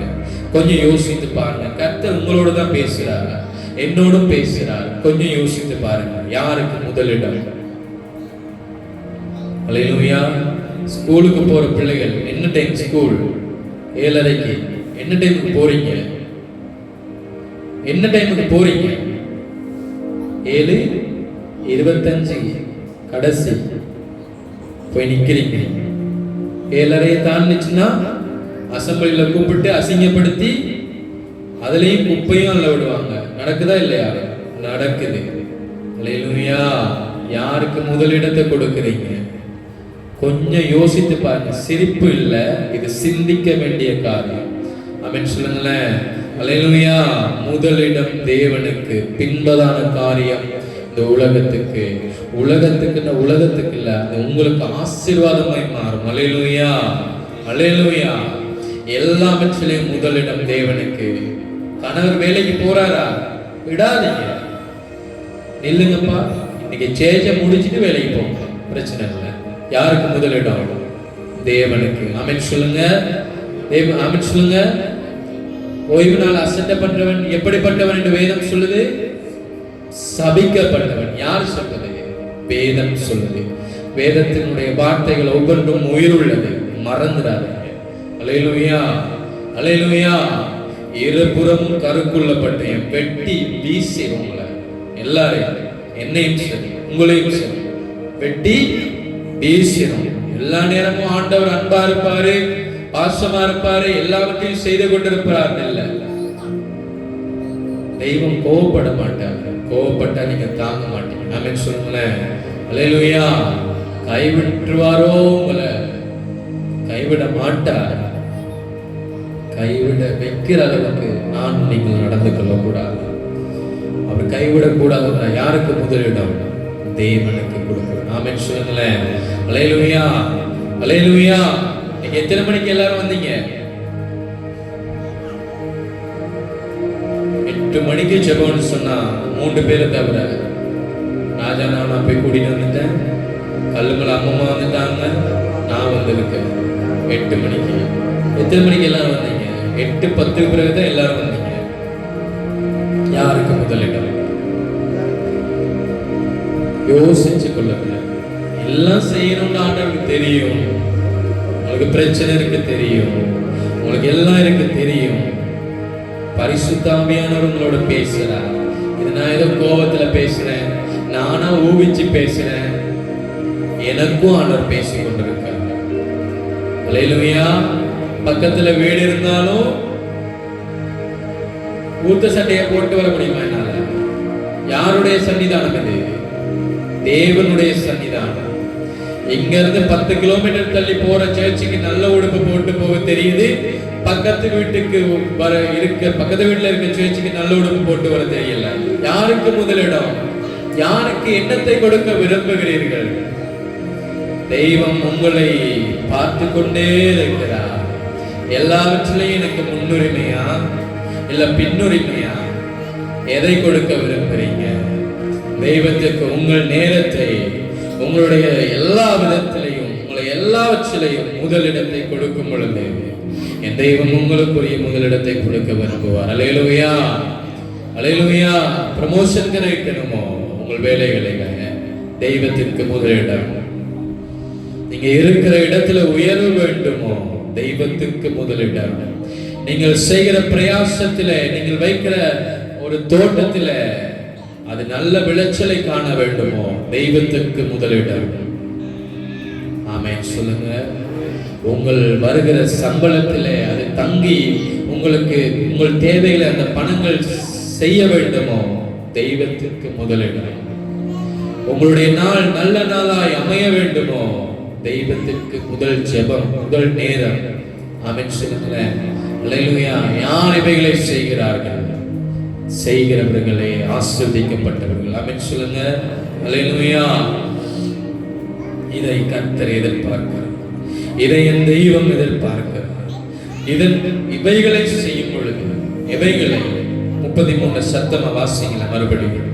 கொஞ்சம் யோசித்து பாருங்க. கர்த்தர் உங்களோட தான் பேசுறாரு, என்னோடும் பேசுறாரு. கொஞ்சம் யோசித்து பாருங்க. யாருக்கு முதலிடம்? அல்லேலூயா. ஸ்கூலுக்கு போற பிள்ளைகள் என்ன டைம் ஸ்கூல்? 7:30க்கு. என்ன டைமுக்கு போறீங்க? என்ன டைமுக்கு போறீங்க? 7:25 கடைசி போய் நிக்கிறீங்க. 7:30 தாண்டிச்சுன்னா அசம்பிளில கூப்பிட்டு அசிங்கப்படுத்தி அதுலயும் குப்பையும் அல்ல விடுவாங்க. நடக்குதா இல்லையா? நடக்குது. அல்லேலூயா. யாருக்கு முதலிடத்தை கொடுக்கிறீங்க? கொஞ்சம் யோசித்து பாருங்க. சிரிப்பு இல்ல, இது சிந்திக்க வேண்டிய காரியம். ஆமென் சொல்லுங்களேன். அல்லேலூயா. முதலிடம் தேவனுக்கு, பின்பதான காரியம் இந்த உலகத்துக்கு. உலகத்துக்கு இல்ல, அது உங்களுக்கு ஆசீர்வாதமாய் மாறும். அல்லேலூயா, அல்லேலூயா. எல்லாவற்றிலையும் முதலிடம் தேவனுக்கு. கணவர் வேலைக்கு போறாரா? விடாதீங்க, நில்லுங்கப்பா. இன்னைக்கு சேஜ முடிச்சுட்டு வேலைக்கு போங்க, பிரச்சனை இல்லை. யாருக்கு முதலிடம்? தேவனுக்கு. ஆமென் சொல்லுங்க. ஆமென் சொல்லுங்க. ஓய்வு நாள் அசட்டை பண்றவன் எப்படிப்பட்டவன் என்று வேதம் சொல்லுது? சபிக்கப்பட்டவன். யார் சொல்றது? வேதம் சொல்லுது. வேதத்தினுடைய வார்த்தைகள் ஒவ்வொன்றும் உயிர் உள்ளது, மறந்துடாதீங்க. அல்லேலூயா, அல்லேலூயா. இருபுறமும் கருக்குள்ள பட்டயம் வெட்டி வீசி உங்களை எல்லாரையும், என்னையும் சரி உங்களையும் சரி வெட்டி வீசிடும். எல்லா நேரமும் ஆண்டவர் அன்பா இருப்பாரு, பாசமா இருப்பாரு, எல்லாவற்றையும் செய்து கொண்டிருப்பார். இல்ல, தெய்வம் கோவப்பட மாட்டாங்க. கோவப்பட்டா நீங்க தாங்க மாட்டீங்க. ஆமென் சொல்லுங்களேன். அல்லேலூயா. கைவிட்டுருவாரோ உங்களை? கைவிட மாட்டார். கைவிட வைக்கிற அளவுக்கு நான் நீங்கள் நடந்து கொள்ளக்கூடாது. அவர் கைவிடக்கூடாது. யாருக்கு முதலிடம்? தேவனுக்கு கொடுக்கணும். ஆமென் சொல்லுங்களேன். அல்லேலூயா, அல்லேலூயா. நீங்க எத்தனை மணிக்கு எல்லாரும் வந்தீங்க? 8 மணிக்கு ஜெபம்னு சொன்னா 3 பேரை தவிர ராஜா நான் போய் கூட்டிட்டு வந்துட்டேன், கல்லுமலை அம்மம்மா வந்துட்டாங்க, நான் வந்திருக்கேன் 8 மணிக்கு. எத்தனை மணிக்கு எல்லாரும் வந்தீங்க? 8:10 பிறகுதான் எல்லாரும் வந்தீங்க. யாருக்கு முதலிடம்? யோசிச்சு கொள்ளுங்க. எல்லாம் செய்யணும்னு ஆண்டவருக்கு தெரியும். உங்களுக்கு பிரச்சனை இருக்கு தெரியும், உங்களுக்கு எல்லாம் இருக்கு தெரியும். பரிசுத்த ஆவியானவர் உங்களோட பேசுறார். இது நான் ஏதோ கோபத்துல பேசுறேன், நானா ஊகிச்சு பேசுறேன், எனக்கும் ஆண்டவர் பேசி கொண்டிருக்கார். அல்லேலூயா. பக்கத்துல வீடு இருந்தாலும் ஊத்த சட்டையை போட்டு வர முடியுமா என்னால? யாருடைய சன்னிதானம் இது? தேவனுடைய சன்னிதானம். இங்க இருந்து 10 கிலோமீட்டர் தள்ளி போற சர்ச்சுக்கு நல்ல உடுப்பு போட்டு போக தெரியுது, பக்கத்து வீட்டுக்கு பக்கத்து வீட்டுல இருக்க சர்ச்சுக்கு நல்ல உடுப்பு போட்டு வர தெரியல. யாருக்கு முதலிடம்? யாருக்கு எண்ணத்தை கொடுக்க விரும்புகிறீர்கள்? தெய்வம் உங்களை பார்த்து கொண்டே இருக்கிறார். எல்லாவற்றிலையும் எனக்கு முன்னுரிமையா இல்ல பின்னுரிமையா? எதை கொடுக்க விரும்புறீங்க? தெய்வத்துக்கு உங்கள் நேரத்தை, உங்களுடைய எல்லா விதத்திலையும், உங்களை எல்லாவற்றிலையும் முதலிடத்தை கொடுக்கும் பொழுது என் தெய்வம் உங்களுக்குரிய முதலிடத்தை கொடுக்க விரும்புவார். அல்லேலூயா, அல்லேலூயா. ப்ரமோஷன் கிடைக்கணுமோ உங்கள் வேலைகளை, தெய்வத்திற்கு முதலிடம். நீங்க இருக்கிற இடத்துல உயர்வு வேண்டுமோ, தெய்வத்துக்கு முதலிடம். நீங்கள் செய்கிற பிரயாசத்துல, நீங்கள் வைக்கிற ஒரு தோட்டத்துல அது நல்ல விளைச்சலை காண வேண்டுமோ, தெய்வத்துக்கு முதலிடம். ஆமென் சொல்லுங்க. உங்கள் வருகிற சம்பளத்திலே அது தங்கி உங்களுக்கு உங்கள் தேவைகளை அந்த பணங்கள் செய்ய வேண்டுமோ, தெய்வத்துக்கு முதலிடம். உங்களுடைய நாள் நல்ல நாளாய் அமைய வேண்டுமோ, தெய்வத்திற்கு முதல் ஜெபம், முதல் நேரம். ஆமென் சொல்லுங்களேன். அல்லேலூயா. யார் இவைகளை செய்கிறார்கள்? செய்கிறவர்களே ஆசீர்வதிக்கப்பட்டவர்கள். ஆமென் சொல்லுங்க. அல்லேலூயா. இதை கர்த்தர் எதிர்பார்க்கிறார். இதை என் தெய்வம் எதிர்பார்க்கிறார். இவைகளை செய்யும் பொழுது, இவைகளை 33 சத்தமா வாசிங்களா மறுபடியும்.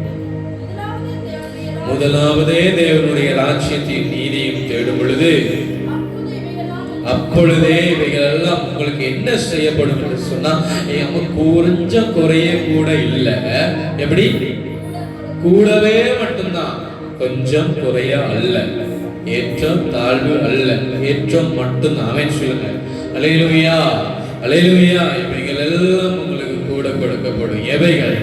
முதலாவதே தேவனுடைய ராஜ்யத்தையும் நீதியும் தேடும் பொழுது அப்பொழுதே இவைகள் எல்லாம் உங்களுக்கு என்ன செய்யப்படும் என்று சொன்னா, கொஞ்சம் குறைய கூட இல்லை. எப்படி? கூடவே மட்டும்தான், கொஞ்சம் குறைய அல்ல, ஏற்றம் தாழ்வு அல்ல, ஏற்றம் மட்டும்தான். ஆமென் சொல்லுங்க. அல்லேலூயா, அல்லேலூயா. இவைகள் எல்லாம் உங்களுக்கு கூட கொடுக்கப்படும். எவைகள்?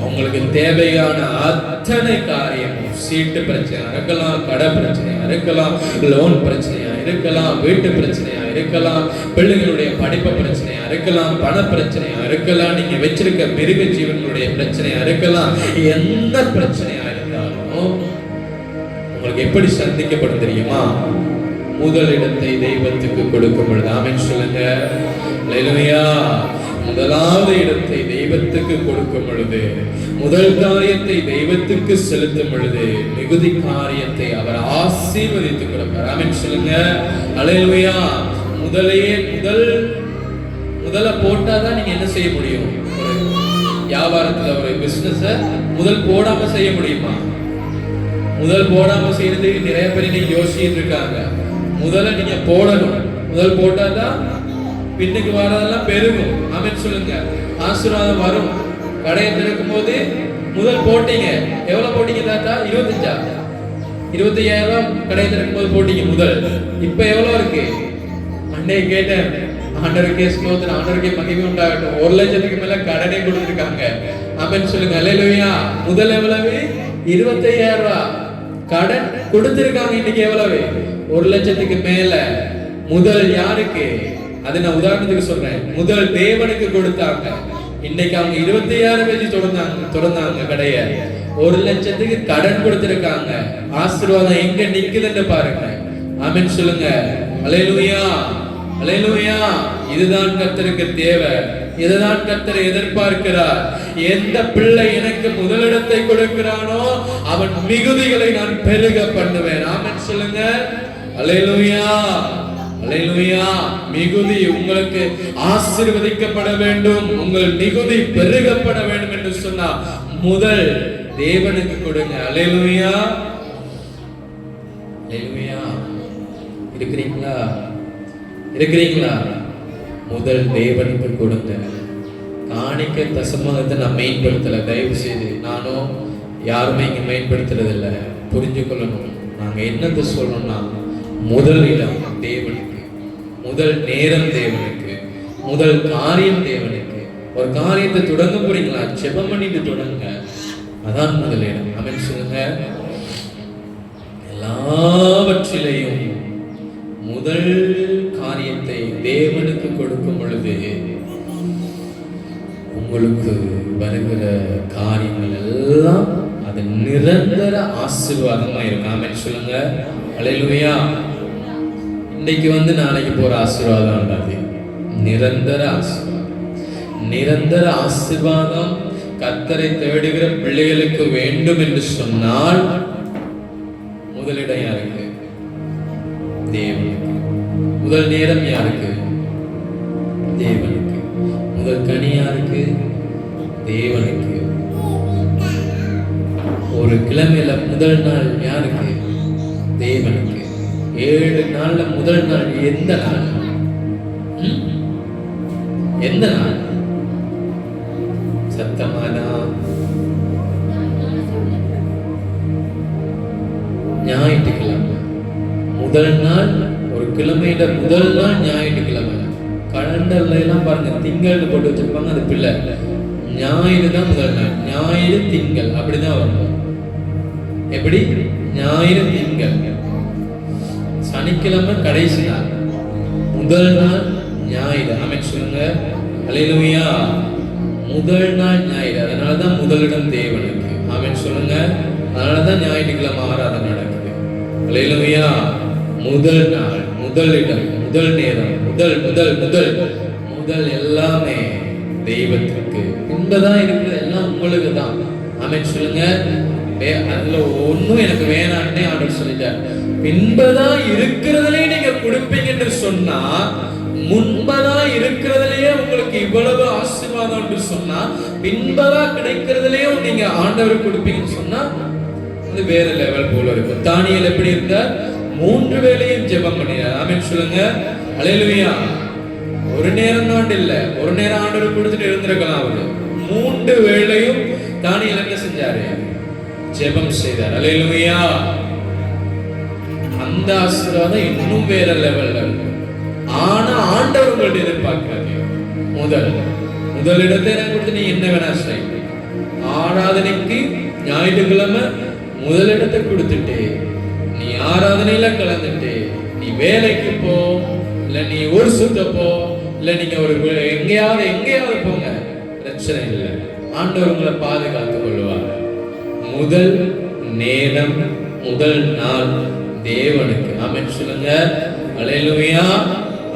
உங்களுக்கு தேவையான அத்தனை காரியமும். சீட்டு பிரச்சனை இருக்கலாம், கடை பிரச்சனையா இருக்கலாம், லோன் பிரச்சனையா இருக்கலாம், வீட்டு பிரச்சனையா இருக்கலாம், பிள்ளைகளுடைய படிப்பு பிரச்சனையா இருக்கலாம், பண பிரச்சனையா இருக்கலாம், நீங்க வச்சிருக்க மிருக ஜீவன்களுடைய பிரச்சனையா இருக்கலாம். எந்த பிரச்சனையா இருந்தாலும் உங்களுக்கு எப்படி சந்திக்கப்படும் தெரியுமா? முதலிடத்தை தெய்வத்துக்கு கொடுக்கும் பொழுது. ஆமென் சொல்லுங்க. அல்லேலூயா. முதலாவது இடத்தை தெய்வத்துக்கு கொடுக்கும் பொழுது, முதல் காரியத்தை தெய்வத்துக்கு செலுத்தும் பொழுது, மிகுதி காரியத்தை அவர் ஆசீர்வதித்துக் கொடுப்பார். ஆமென் சொல்லுங்க. அல்லேலூயா. முதல்ல போட்டாதான் நீங்க என்ன செய்ய முடியும்? ஒரு வியாபாரத்துல ஒரு பிசினஸ் முதல் போடாம செய்ய முடியுமா? முதல் போடாம செய்யறதுக்கு நிறைய பேர் நீங்க யோசிச்சுட்டு இருக்காங்க. முதல்ல நீங்க போடணும். முதல் போட்டாதான் பின்னுக்கு வரதெல்லாம் பெருகும். ஆமென் சொல்லுங்க. ஆசீர்வாதம் வரும். கடையை திறக்கும் போது முதல் போட்டீங்க. எவ்வளவு போட்டீங்க தாத்தா? 25,000 கடையை திறக்கும் போது போட்டீங்க முதல். இப்ப எவ்வளவு இருக்கு? அன்னைக்கு கேட்டேன். ஆண்டவருக்கே ஸ்தோத்திரம், ஆண்டவருக்கே மகிமை உண்டாகட்டும். 1 லட்சத்துக்கு மேல கடனே கொடுத்துருக்காங்க. ஆமென் சொல்லுங்க. அல்லேலூயா. முதல் எவ்வளவு? 25,000 ரூபாய் கடன் கொடுத்திருக்காங்க. இன்னைக்கு எவ்வளவு? 1,00,000க்கு மேல. முதல் யாருக்கு? அது நான் உதாரணத்துக்கு சொல்றேன். முதல் தேவனுக்கு கொடுத்தாங்க. இன்னைக்கு அவங்க 25,000 வச்சு தொடர்ந்தாங்க கடைய. 1,00,000க்கு கடன் கொடுத்திருக்காங்க. ஆசீர்வாதம் எங்க நிக்குதுன்னு பாருங்க. ஆமென் சொல்லுங்க. அல்லேலூயா, அல்லேலூயா. இதுதான் கர்த்தருக்கு தேவை. இதுதான் கர்த்தர் எதிர்பார்க்கிறார். எந்த பிள்ளை எனக்கு முதலிடத்தை கொடுக்கிறானோ அவன் மிகுதிகளை நான் பெருக பண்ணுவேன். ஆமென் சொல்லுங்க. அல்லேலூயா, அல்லேலூயா. மிகுதி உங்களுக்கு ஆசீர்வதிக்கப்பட வேண்டும், உங்கள் மிகுதி பெருகப்பட வேண்டும் என்று சொன்னா முதல் தேவனுக்கு கொடுங்க. அல்லேலூயா, அல்லேலூயா. இருக்கிறீங்களா? இருக்கிறீங்களா? முதல் தேவனுக்கு கொடுங்க. காணிக்கை தசமத்தை நான் மேம்படுத்தல. தயவு செய்து நானும் யாருமே இங்க மேம்படுத்துறது இல்லை. புரிஞ்சு கொள்ளணும். நாங்க என்னத்தை சொல்லணும்னா முதல் இடம் தேவனுக்கு, முதல் நேரம் தேவனுக்கு, முதல் காரியம் தேவனுக்கு. ஒரு காரியத்தை தொடங்க போறீங்களா? ஜெபம் பண்ணிட்டு தொடங்க. அதான் முதல் இடம். ஆமென் சொல்லுங்க. எல்லாவற்றிலையும் முதல் காரியத்தை தேவனுக்கு கொடுக்கும் பொழுது உங்களுக்கு வருகிற காரியங்கள் எல்லாம் அது நிரந்தர ஆசீர்வாதமா இருக்கும். ஆமென் சொல்லுங்க. அல்லேலூயா. இன்னைக்கு நாளைக்கு போற ஆசீர்வாதம் இல்லாது நிரந்தர ஆசீர்வாதம். நிரந்தர ஆசீர்வாதம் கர்த்தரை தேடுகிற பிள்ளைகளுக்கு வேண்டும் என்று சொன்னால் முதலிடம் யாருக்கு? தேவனுக்கு. முதல் நேரம் யாருக்கு? தேவனுக்கு. முதல் கனி யாருக்கு? தேவனுக்கு. ஒரு கிழமையில முதல் நாள் யாருக்கு? தேவனுக்கு. 7 நாள்ல முதல் நாள் எந்த நாள்? எந்த நாள்? சத்தமானா ஞாயிற்றுக்கிழமை. முதல் நாள் ஒரு கிழமையில முதல் நாள் ஞாயிற்றுக்கிழமை. கலண்டர்ல எல்லாம் பாருங்க திங்கள்னு போட்டு வச்சிருப்பாங்க. அது பிள்ளை ஞாயிறு தான் முதல் நாள். ஞாயிறு திங்கள் அப்படிதான் வரணும். எப்படி? ஞாயிறு திங்கள். சனிக்கிழமை கடைசி நாள். முதல் நாள் ஞாயிறு. ஆமென் சொல்லுங்க. அல்லேலூயா. முதல் நாள் ஞாயிறு. அதனாலதான் முதலிடம் தேவனுக்கு. ஆமென் சொல்லுங்க. அதனாலதான் ஞாயிற்றுக்கிழமை ஆராதனை நடக்குது. அல்லேலூயா. முதல் நாள், முதல் இடம், முதல் நேரம், முதல் முதல் முதல் முதல் எல்லாமே தெய்வத்திற்கு. பின்பதான் இருக்கிறது எல்லாம் உங்களுக்கு தான். ஆமென் சொல்லுங்க. அதுல ஒன்னும் எனக்கு வேணான்னே ஆண்டவர் சொல்லிட்டார். பின்பதான் இருக்கிறதுலே நீங்க கொடுப்பீங்க என்று சொன்னா, முன்பதான் இருக்கிறதுலயே உங்களுக்கு இவ்வளவு ஆசீர்வாதம் என்று சொன்னா, பின்பதா கிடைக்கிறதுலயே நீங்க ஆண்டவர் கொடுப்பீங்கன்னு சொன்னா அது வேற லெவல் போல இருக்கும். தானியேல் எப்படி இருந்தார்? 3 வேளையும் ஜெபம் பண்ணினார். ஆமென் சொல்லுங்க. அல்லேலூயா. ஒரு நேரம் தான் இல்ல, ஒரு நேரம் ஆண்டவர் கொடுத்துட்டு இருந்திருக்கலாம். அவரு 3 வேளையும் தானியேல் என்ன செஞ்சாரு? ஜெபம் செய்தார். அல்லேலூயா. அந்த ஆசீர்வாதம் இன்னும் வேற லெவல்ல இருக்கு. ஆனா ஆண்டவர் உங்கள்ட்ட எதிர்பார்க்கிறாரு. முதலிடத்தை எனக்கு கொடுத்து நீ என்ன வேணா செய்ய. ஆராதனைக்கு ஞாயிற்றுக்கிழமை முதலிடத்தை கொடுத்துட்டு நீ ஆராதனையில கலந்துட்டு நீ வேலைக்கு போ, இல்ல நீ ஒரு சுத்த போ, இல்ல நீங்க ஒரு எங்கேயாவது போங்க, பிரச்சனை இல்லை. ஆண்டவர் உங்களை பாதுகாத்துக் கொள்வார். முதல் நேரம், முதல் நாள் தேவனுக்கு. ஆமென் சொல்லுங்க. அல்லேலூயா.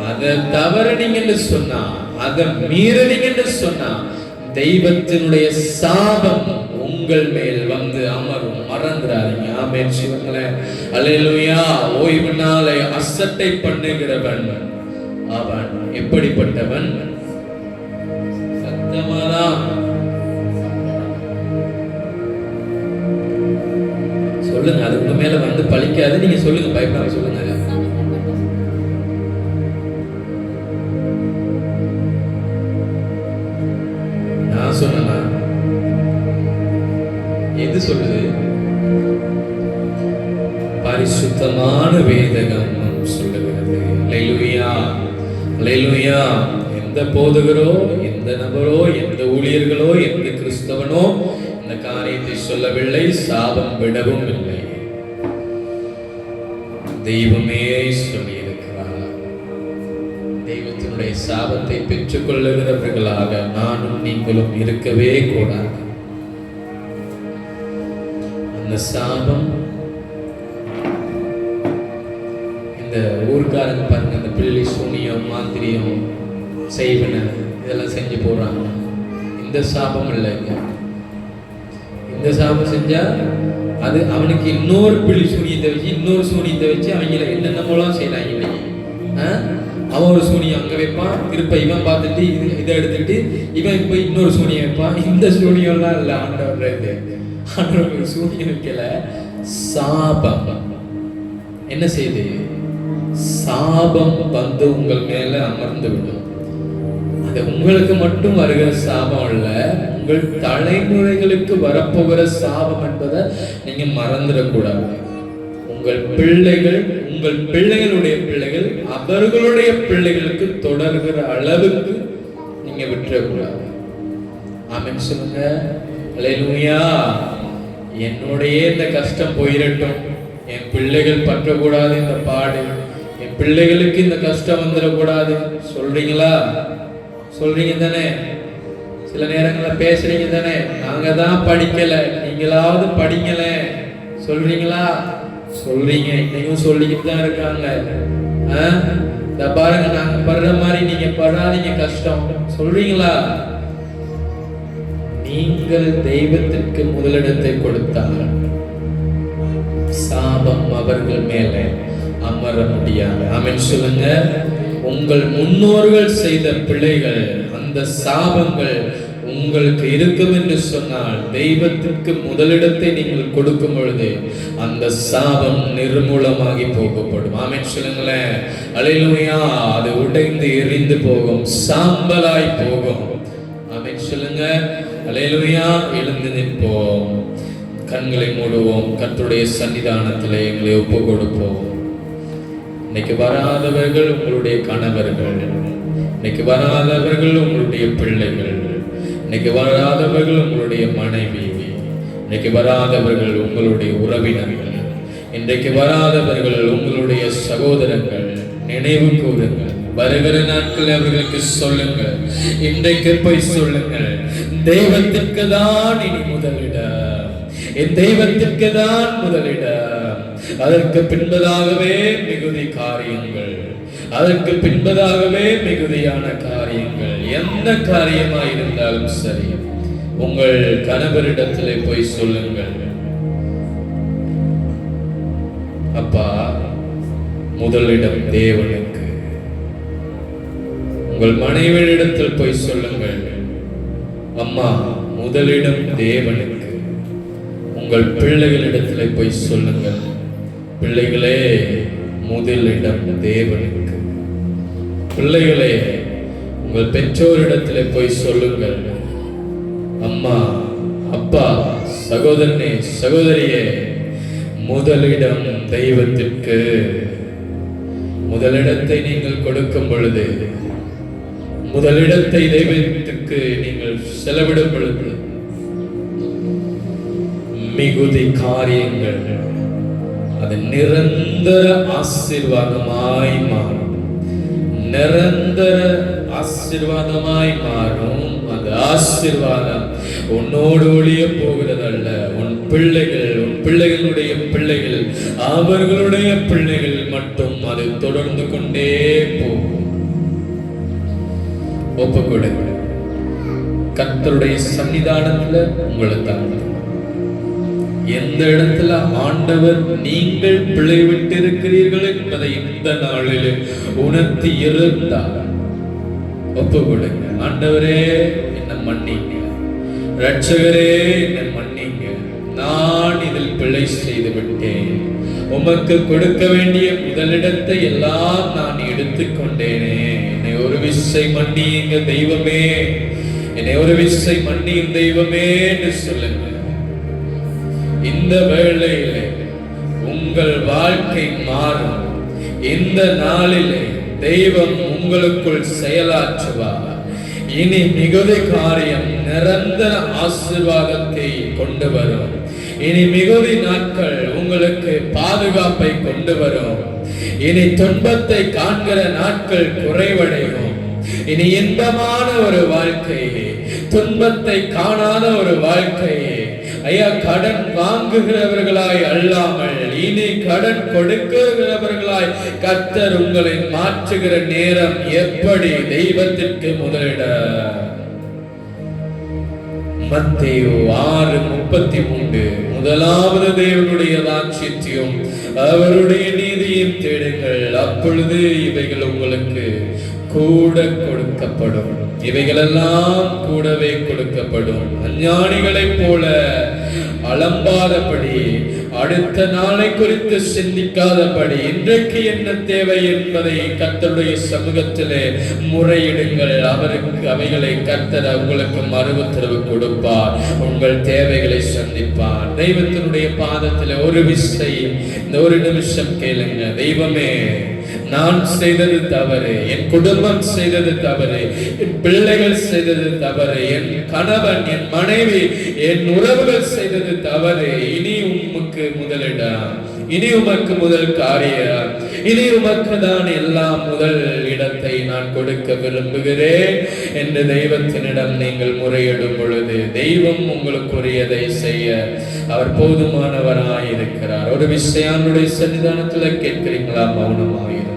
அதை தவறுனீங்க என்று சொன்னா, அதை மீறினீங்க என்று சொன்னா தெய்வத்தினுடைய சாபம் உங்கள் மேல் வந்து அமரும். மறந்துடாதீங்க. ஆமென் சொல்லுங்களே. அல்லேலூயா. ஓய்வு நாளை அசட்டை பண்ணுகிறவன் அவன் எப்படிப்பட்டவன்? சத்தமாதான் சொல்லுங்க. அது உங்க மேல வந்து பழிக்காது. நீங்க சொல்லுங்க, பயப்படாம சொல்லுங்க. நான் சொன்னா எது சொல்லுது? பரிசுத்தமான வேதகம் சொல்லுகிறது. அல்லேலூயா, அல்லேலூயா. எந்த போதகரோ, எந்த நபரோ, எந்த ஊழியர்களோ, எந்த கிறிஸ்துவ கிறிஸ்தவனோ இந்த காரியத்தை சொல்லவில்லை, சாபம் விடவும் இல்லை. தெய்வமே சொல்லி இருக்கிறார். தெய்வத்தினுடைய சாபத்தை பெற்றுக் கொள்ளுகிறவர்களாக நானும் நீங்களும் இருக்கவே கூடாது. அந்த சாபம், இந்த ஊர்க்காரங்க பாருங்க, அந்த பிள்ளை சூனியம் மாந்திரியம் செய்வன இதெல்லாம் செஞ்சு போறாங்க. இந்த சாபம் இல்லைங்க. இந்த சாபம் செஞ்சா அது அவனுக்கு இன்னொரு பிள்ளை சூனியத்தை வச்சு இன்னொரு சூனியத்தை வச்சு அவங்கள என்னென்னமோலாம் செய்யறாங்க. அவன் ஒரு சூனியம் அங்க வைப்பான், திருப்ப இவன் பார்த்துட்டு இதை எடுத்துட்டு இவன் இப்ப இன்னொரு சூனியம் வைப்பான். இந்த சூனியம்லாம் இல்லை ஆண்டவர். இது ஆண்டவர் சூனியம் வைக்கல, சாபம். என்ன செய்யுது? சாபம் வந்து உங்கள் மேல அமர்ந்து விடும். அது உங்களுக்கு மட்டும் வருகிற சாபம் அல்ல, உங்கள் தலைமுறைகளுக்கு வரப்போகிற சாபம் என்பதை நீங்க மறந்துடக்கூடாது. உங்கள் பிள்ளைகள், உங்கள் பிள்ளைகளுடைய பிள்ளைகள் அவர்களுடைய பிள்ளைகளுக்கு தொடர்கிற அளவுக்கு நீங்க விட்டுறக்கூடாது. ஆமென் சொல்லுங்க. அல்லேலூயா. என்னுடைய இந்த கஷ்டம் போயிடட்டும், என் பிள்ளைகள் பற்றக்கூடாது இந்த பாடு, என் பிள்ளைகளுக்கு இந்த கஷ்டம் வந்துடக்கூடாது. சொல்றீங்களா? சொல்றீங்க தானே? சில நேரங்களில் பேசுறீங்க தானே? நாங்க தான் படிக்கல, நீங்களாவது படிக்கல. சொல்றீங்களா? சொல்றீங்க. இன்னைக்கும் சொல்லிக்கிட்டு தான் இருக்காங்க. பாருங்க, நாங்க படுற மாதிரி நீங்க படாதீங்க கஷ்டம். சொல்றீங்களா? நீங்கள் தெய்வத்திற்கு முதலிடத்தை கொடுத்தால் சாபம் அவர்கள் மேலே அமர முடியாது. ஆமென் சொல்லுங்க. உங்கள் முன்னோர்கள் செய்த பிள்ளைகள், அந்த சாபங்கள் உங்களுக்கு இருக்கும் என்று சொன்னால் தெய்வத்திற்கு முதலிடத்தை நீங்கள் கொடுக்கும் பொழுது அந்த சாபம் நிர்மூலமாகி போகப்படும். ஆமென் சொல்லுங்களேன். அல்லேலூயா. அது உடைந்து எரிந்து போகும், சாம்பலாய் போகும். ஆமென் சொல்லுங்க. அல்லேலூயா. எழுந்து நிற்போம், கண்களை மூடுவோம், கர்த்தருடைய சன்னிதானத்தில் எங்களை ஒப்பு கொடுப்போம். இன்னைக்கு வராதவர்கள் உங்களுடைய கணவர்கள், இன்னைக்கு வராதவர்கள் உங்களுடைய பிள்ளைகள், இன்னைக்கு வராதவர்கள் உங்களுடைய மனைவி, இன்னைக்கு வராதவர்கள் உங்களுடைய உறவினர்கள், இன்றைக்கு வராதவர்கள் உங்களுடைய சகோதரர்கள். நினைவு கூறுங்கள். வருகிற நாட்கள் அவர்களுக்கு சொல்லுங்கள், இன்றைக்கு போய் சொல்லுங்கள், தெய்வத்திற்கு தான் இனி முதலிடம், என் தெய்வத்திற்கு தான் முதலிடம். அதற்கு பின்பதாகவே மிகுதி காரியங்கள், அதற்கு பின்பதாகவே மிகுதியான காரியங்கள். எந்த காரியமாயிருந்தாலும் சரி, உங்கள் கணவரிடத்திலே போய் சொல்லுங்கள், அப்பா முதலிடம் தேவனுக்கு. உங்கள் மனைவியிடத்தில் போய் சொல்லுங்கள், அம்மா முதலிடம் தேவனுக்கு. உங்கள் பிள்ளைகளிடத்தில் போய் சொல்லுங்கள், பிள்ளைகளே முதலிடம் தேவனுக்கு. பிள்ளைகளே உங்கள் பெற்றோரிடத்தில் போய் சொல்லுங்கள், அம்மா அப்பா சகோதரனே சகோதரியே முதலிடம் தெய்வத்திற்கு. முதலிடத்தை நீங்கள் கொடுக்கும் பொழுது, முதலிடத்தை தெய்வத்திற்கு நீங்கள் செலவிடும் பொழுது மிகுதி காரியங்கள் அது நிரந்தர ஆசீர்வாதமாய் மாறும், நிரந்தர ஆசீர்வாதமாய் மாறும். அந்த ஆசீர்வாதம் உன்னோடு ஒழிய போகிறதல்ல, உன் பிள்ளைகள், உன் பிள்ளைகளுடைய பிள்ளைகள், அவர்களுடைய பிள்ளைகள் மட்டும் அது தொடர்ந்து கொண்டே போகும். ஒப்புக்கொடுங்க. கர்த்தருடைய சன்னிதானத்துல உங்களை தாங்க. எந்த இடத்துல ஆண்டவர் நீங்கள் பிழை விட்டு இருக்கிறீர்கள் என்பதை இந்த நாளில் உணர்த்தி இருந்தார், ஒப்புக்கொடுங்க. ஆண்டவரே என்னை மன்னிங்க, இரட்சகரே என்னை மன்னிங்க, நான் இதில் பிழை செய்து விட்டேன், உமக்கு கொடுக்க வேண்டிய முதலிடத்தை எல்லாம் நான் எடுத்துக்கொண்டேனே, என்னை ஒரு விசை மன்னியுங்க தெய்வமே, என்னை ஒரு விசை மன்னியும் தெய்வமே என்று சொல்லுங்க. இந்த வேளையிலே உங்கள் வாழ்க்கை மாறும். இந்த நாளிலே தெய்வம் உங்களுக்குள் செயலாற்றுவார். இனி மிகுதி காரியம் நிரந்தர ஆசீர்வாதத்தை கொண்டு வரும். இனி மிகுதி நாட்கள் உங்களுக்கு பாதுகாப்பை கொண்டு வரும். இனி துன்பத்தை காண்கிற நாட்கள் குறைவடையும். இனி இன்பமான ஒரு வாழ்க்கை, துன்பத்தை காணாத ஒரு வாழ்க்கை. ஐயா, கடன் வாங்குகிறவர்களாய் அல்லாமல் இனி கடன் கொடுக்கிறவர்களாய் கர்த்தர் உங்களை மாற்றுகிற நேரம் எப்படி தெய்வத்திற்கு முதலிட. மத்தேயு 6:33 முதலாவது தேவனுடைய ராஜ்யத்தையும் அவருடைய நீதியையும் தேடுங்கள், அப்பொழுது இவைகள் உங்களுக்கு கூட கொடுக்கப்படும். இவைகளெல்லாம் கூடவே கொடுக்கப்படும். அஞ்ஞானிகளைப் போல அலம்பாதபடி, அடுத்த நாளை குறித்து சிந்திக்காதபடி, இன்றைக்கு என்ன தேவை என்பதை கர்த்தருடைய சமூகத்திலே முறையிடுங்கள். அவருக்கு அவைகளை கர்த்தர் உங்களுக்கு மறு உத்தரவு கொடுப்பார். உங்கள் தேவைகளை சந்திப்பார். தெய்வத்தினுடைய பாதத்தில் ஒரு விசை இந்த ஒரு நிமிஷம் கேளுங்க. தெய்வமே, நான் செய்தது தவறு, என் குடும்பம் செய்தது தவறு, என் பிள்ளைகள் செய்தது தவறு, என் கணவன், என் மனைவி, என் உறவுகள் செய்தது தவறு. இனி உமக்கு முதலிடம், இனி உமக்கு முதல் காரியம், இனி உமக்கு தான் எல்லாம் முதல் இடத்தை நான் கொடுக்க விரும்புகிறேன் என்று தெய்வத்தினிடம் நீங்கள் முறையிடும் பொழுது தெய்வம் உங்களுக்குரியதை செய்ய அவர் போதுமானவராய் இருக்கிறார். ஒரு விஷயம் சன்னிதானத்தில் கேட்கிறீங்களா? மௌனமாயிரு.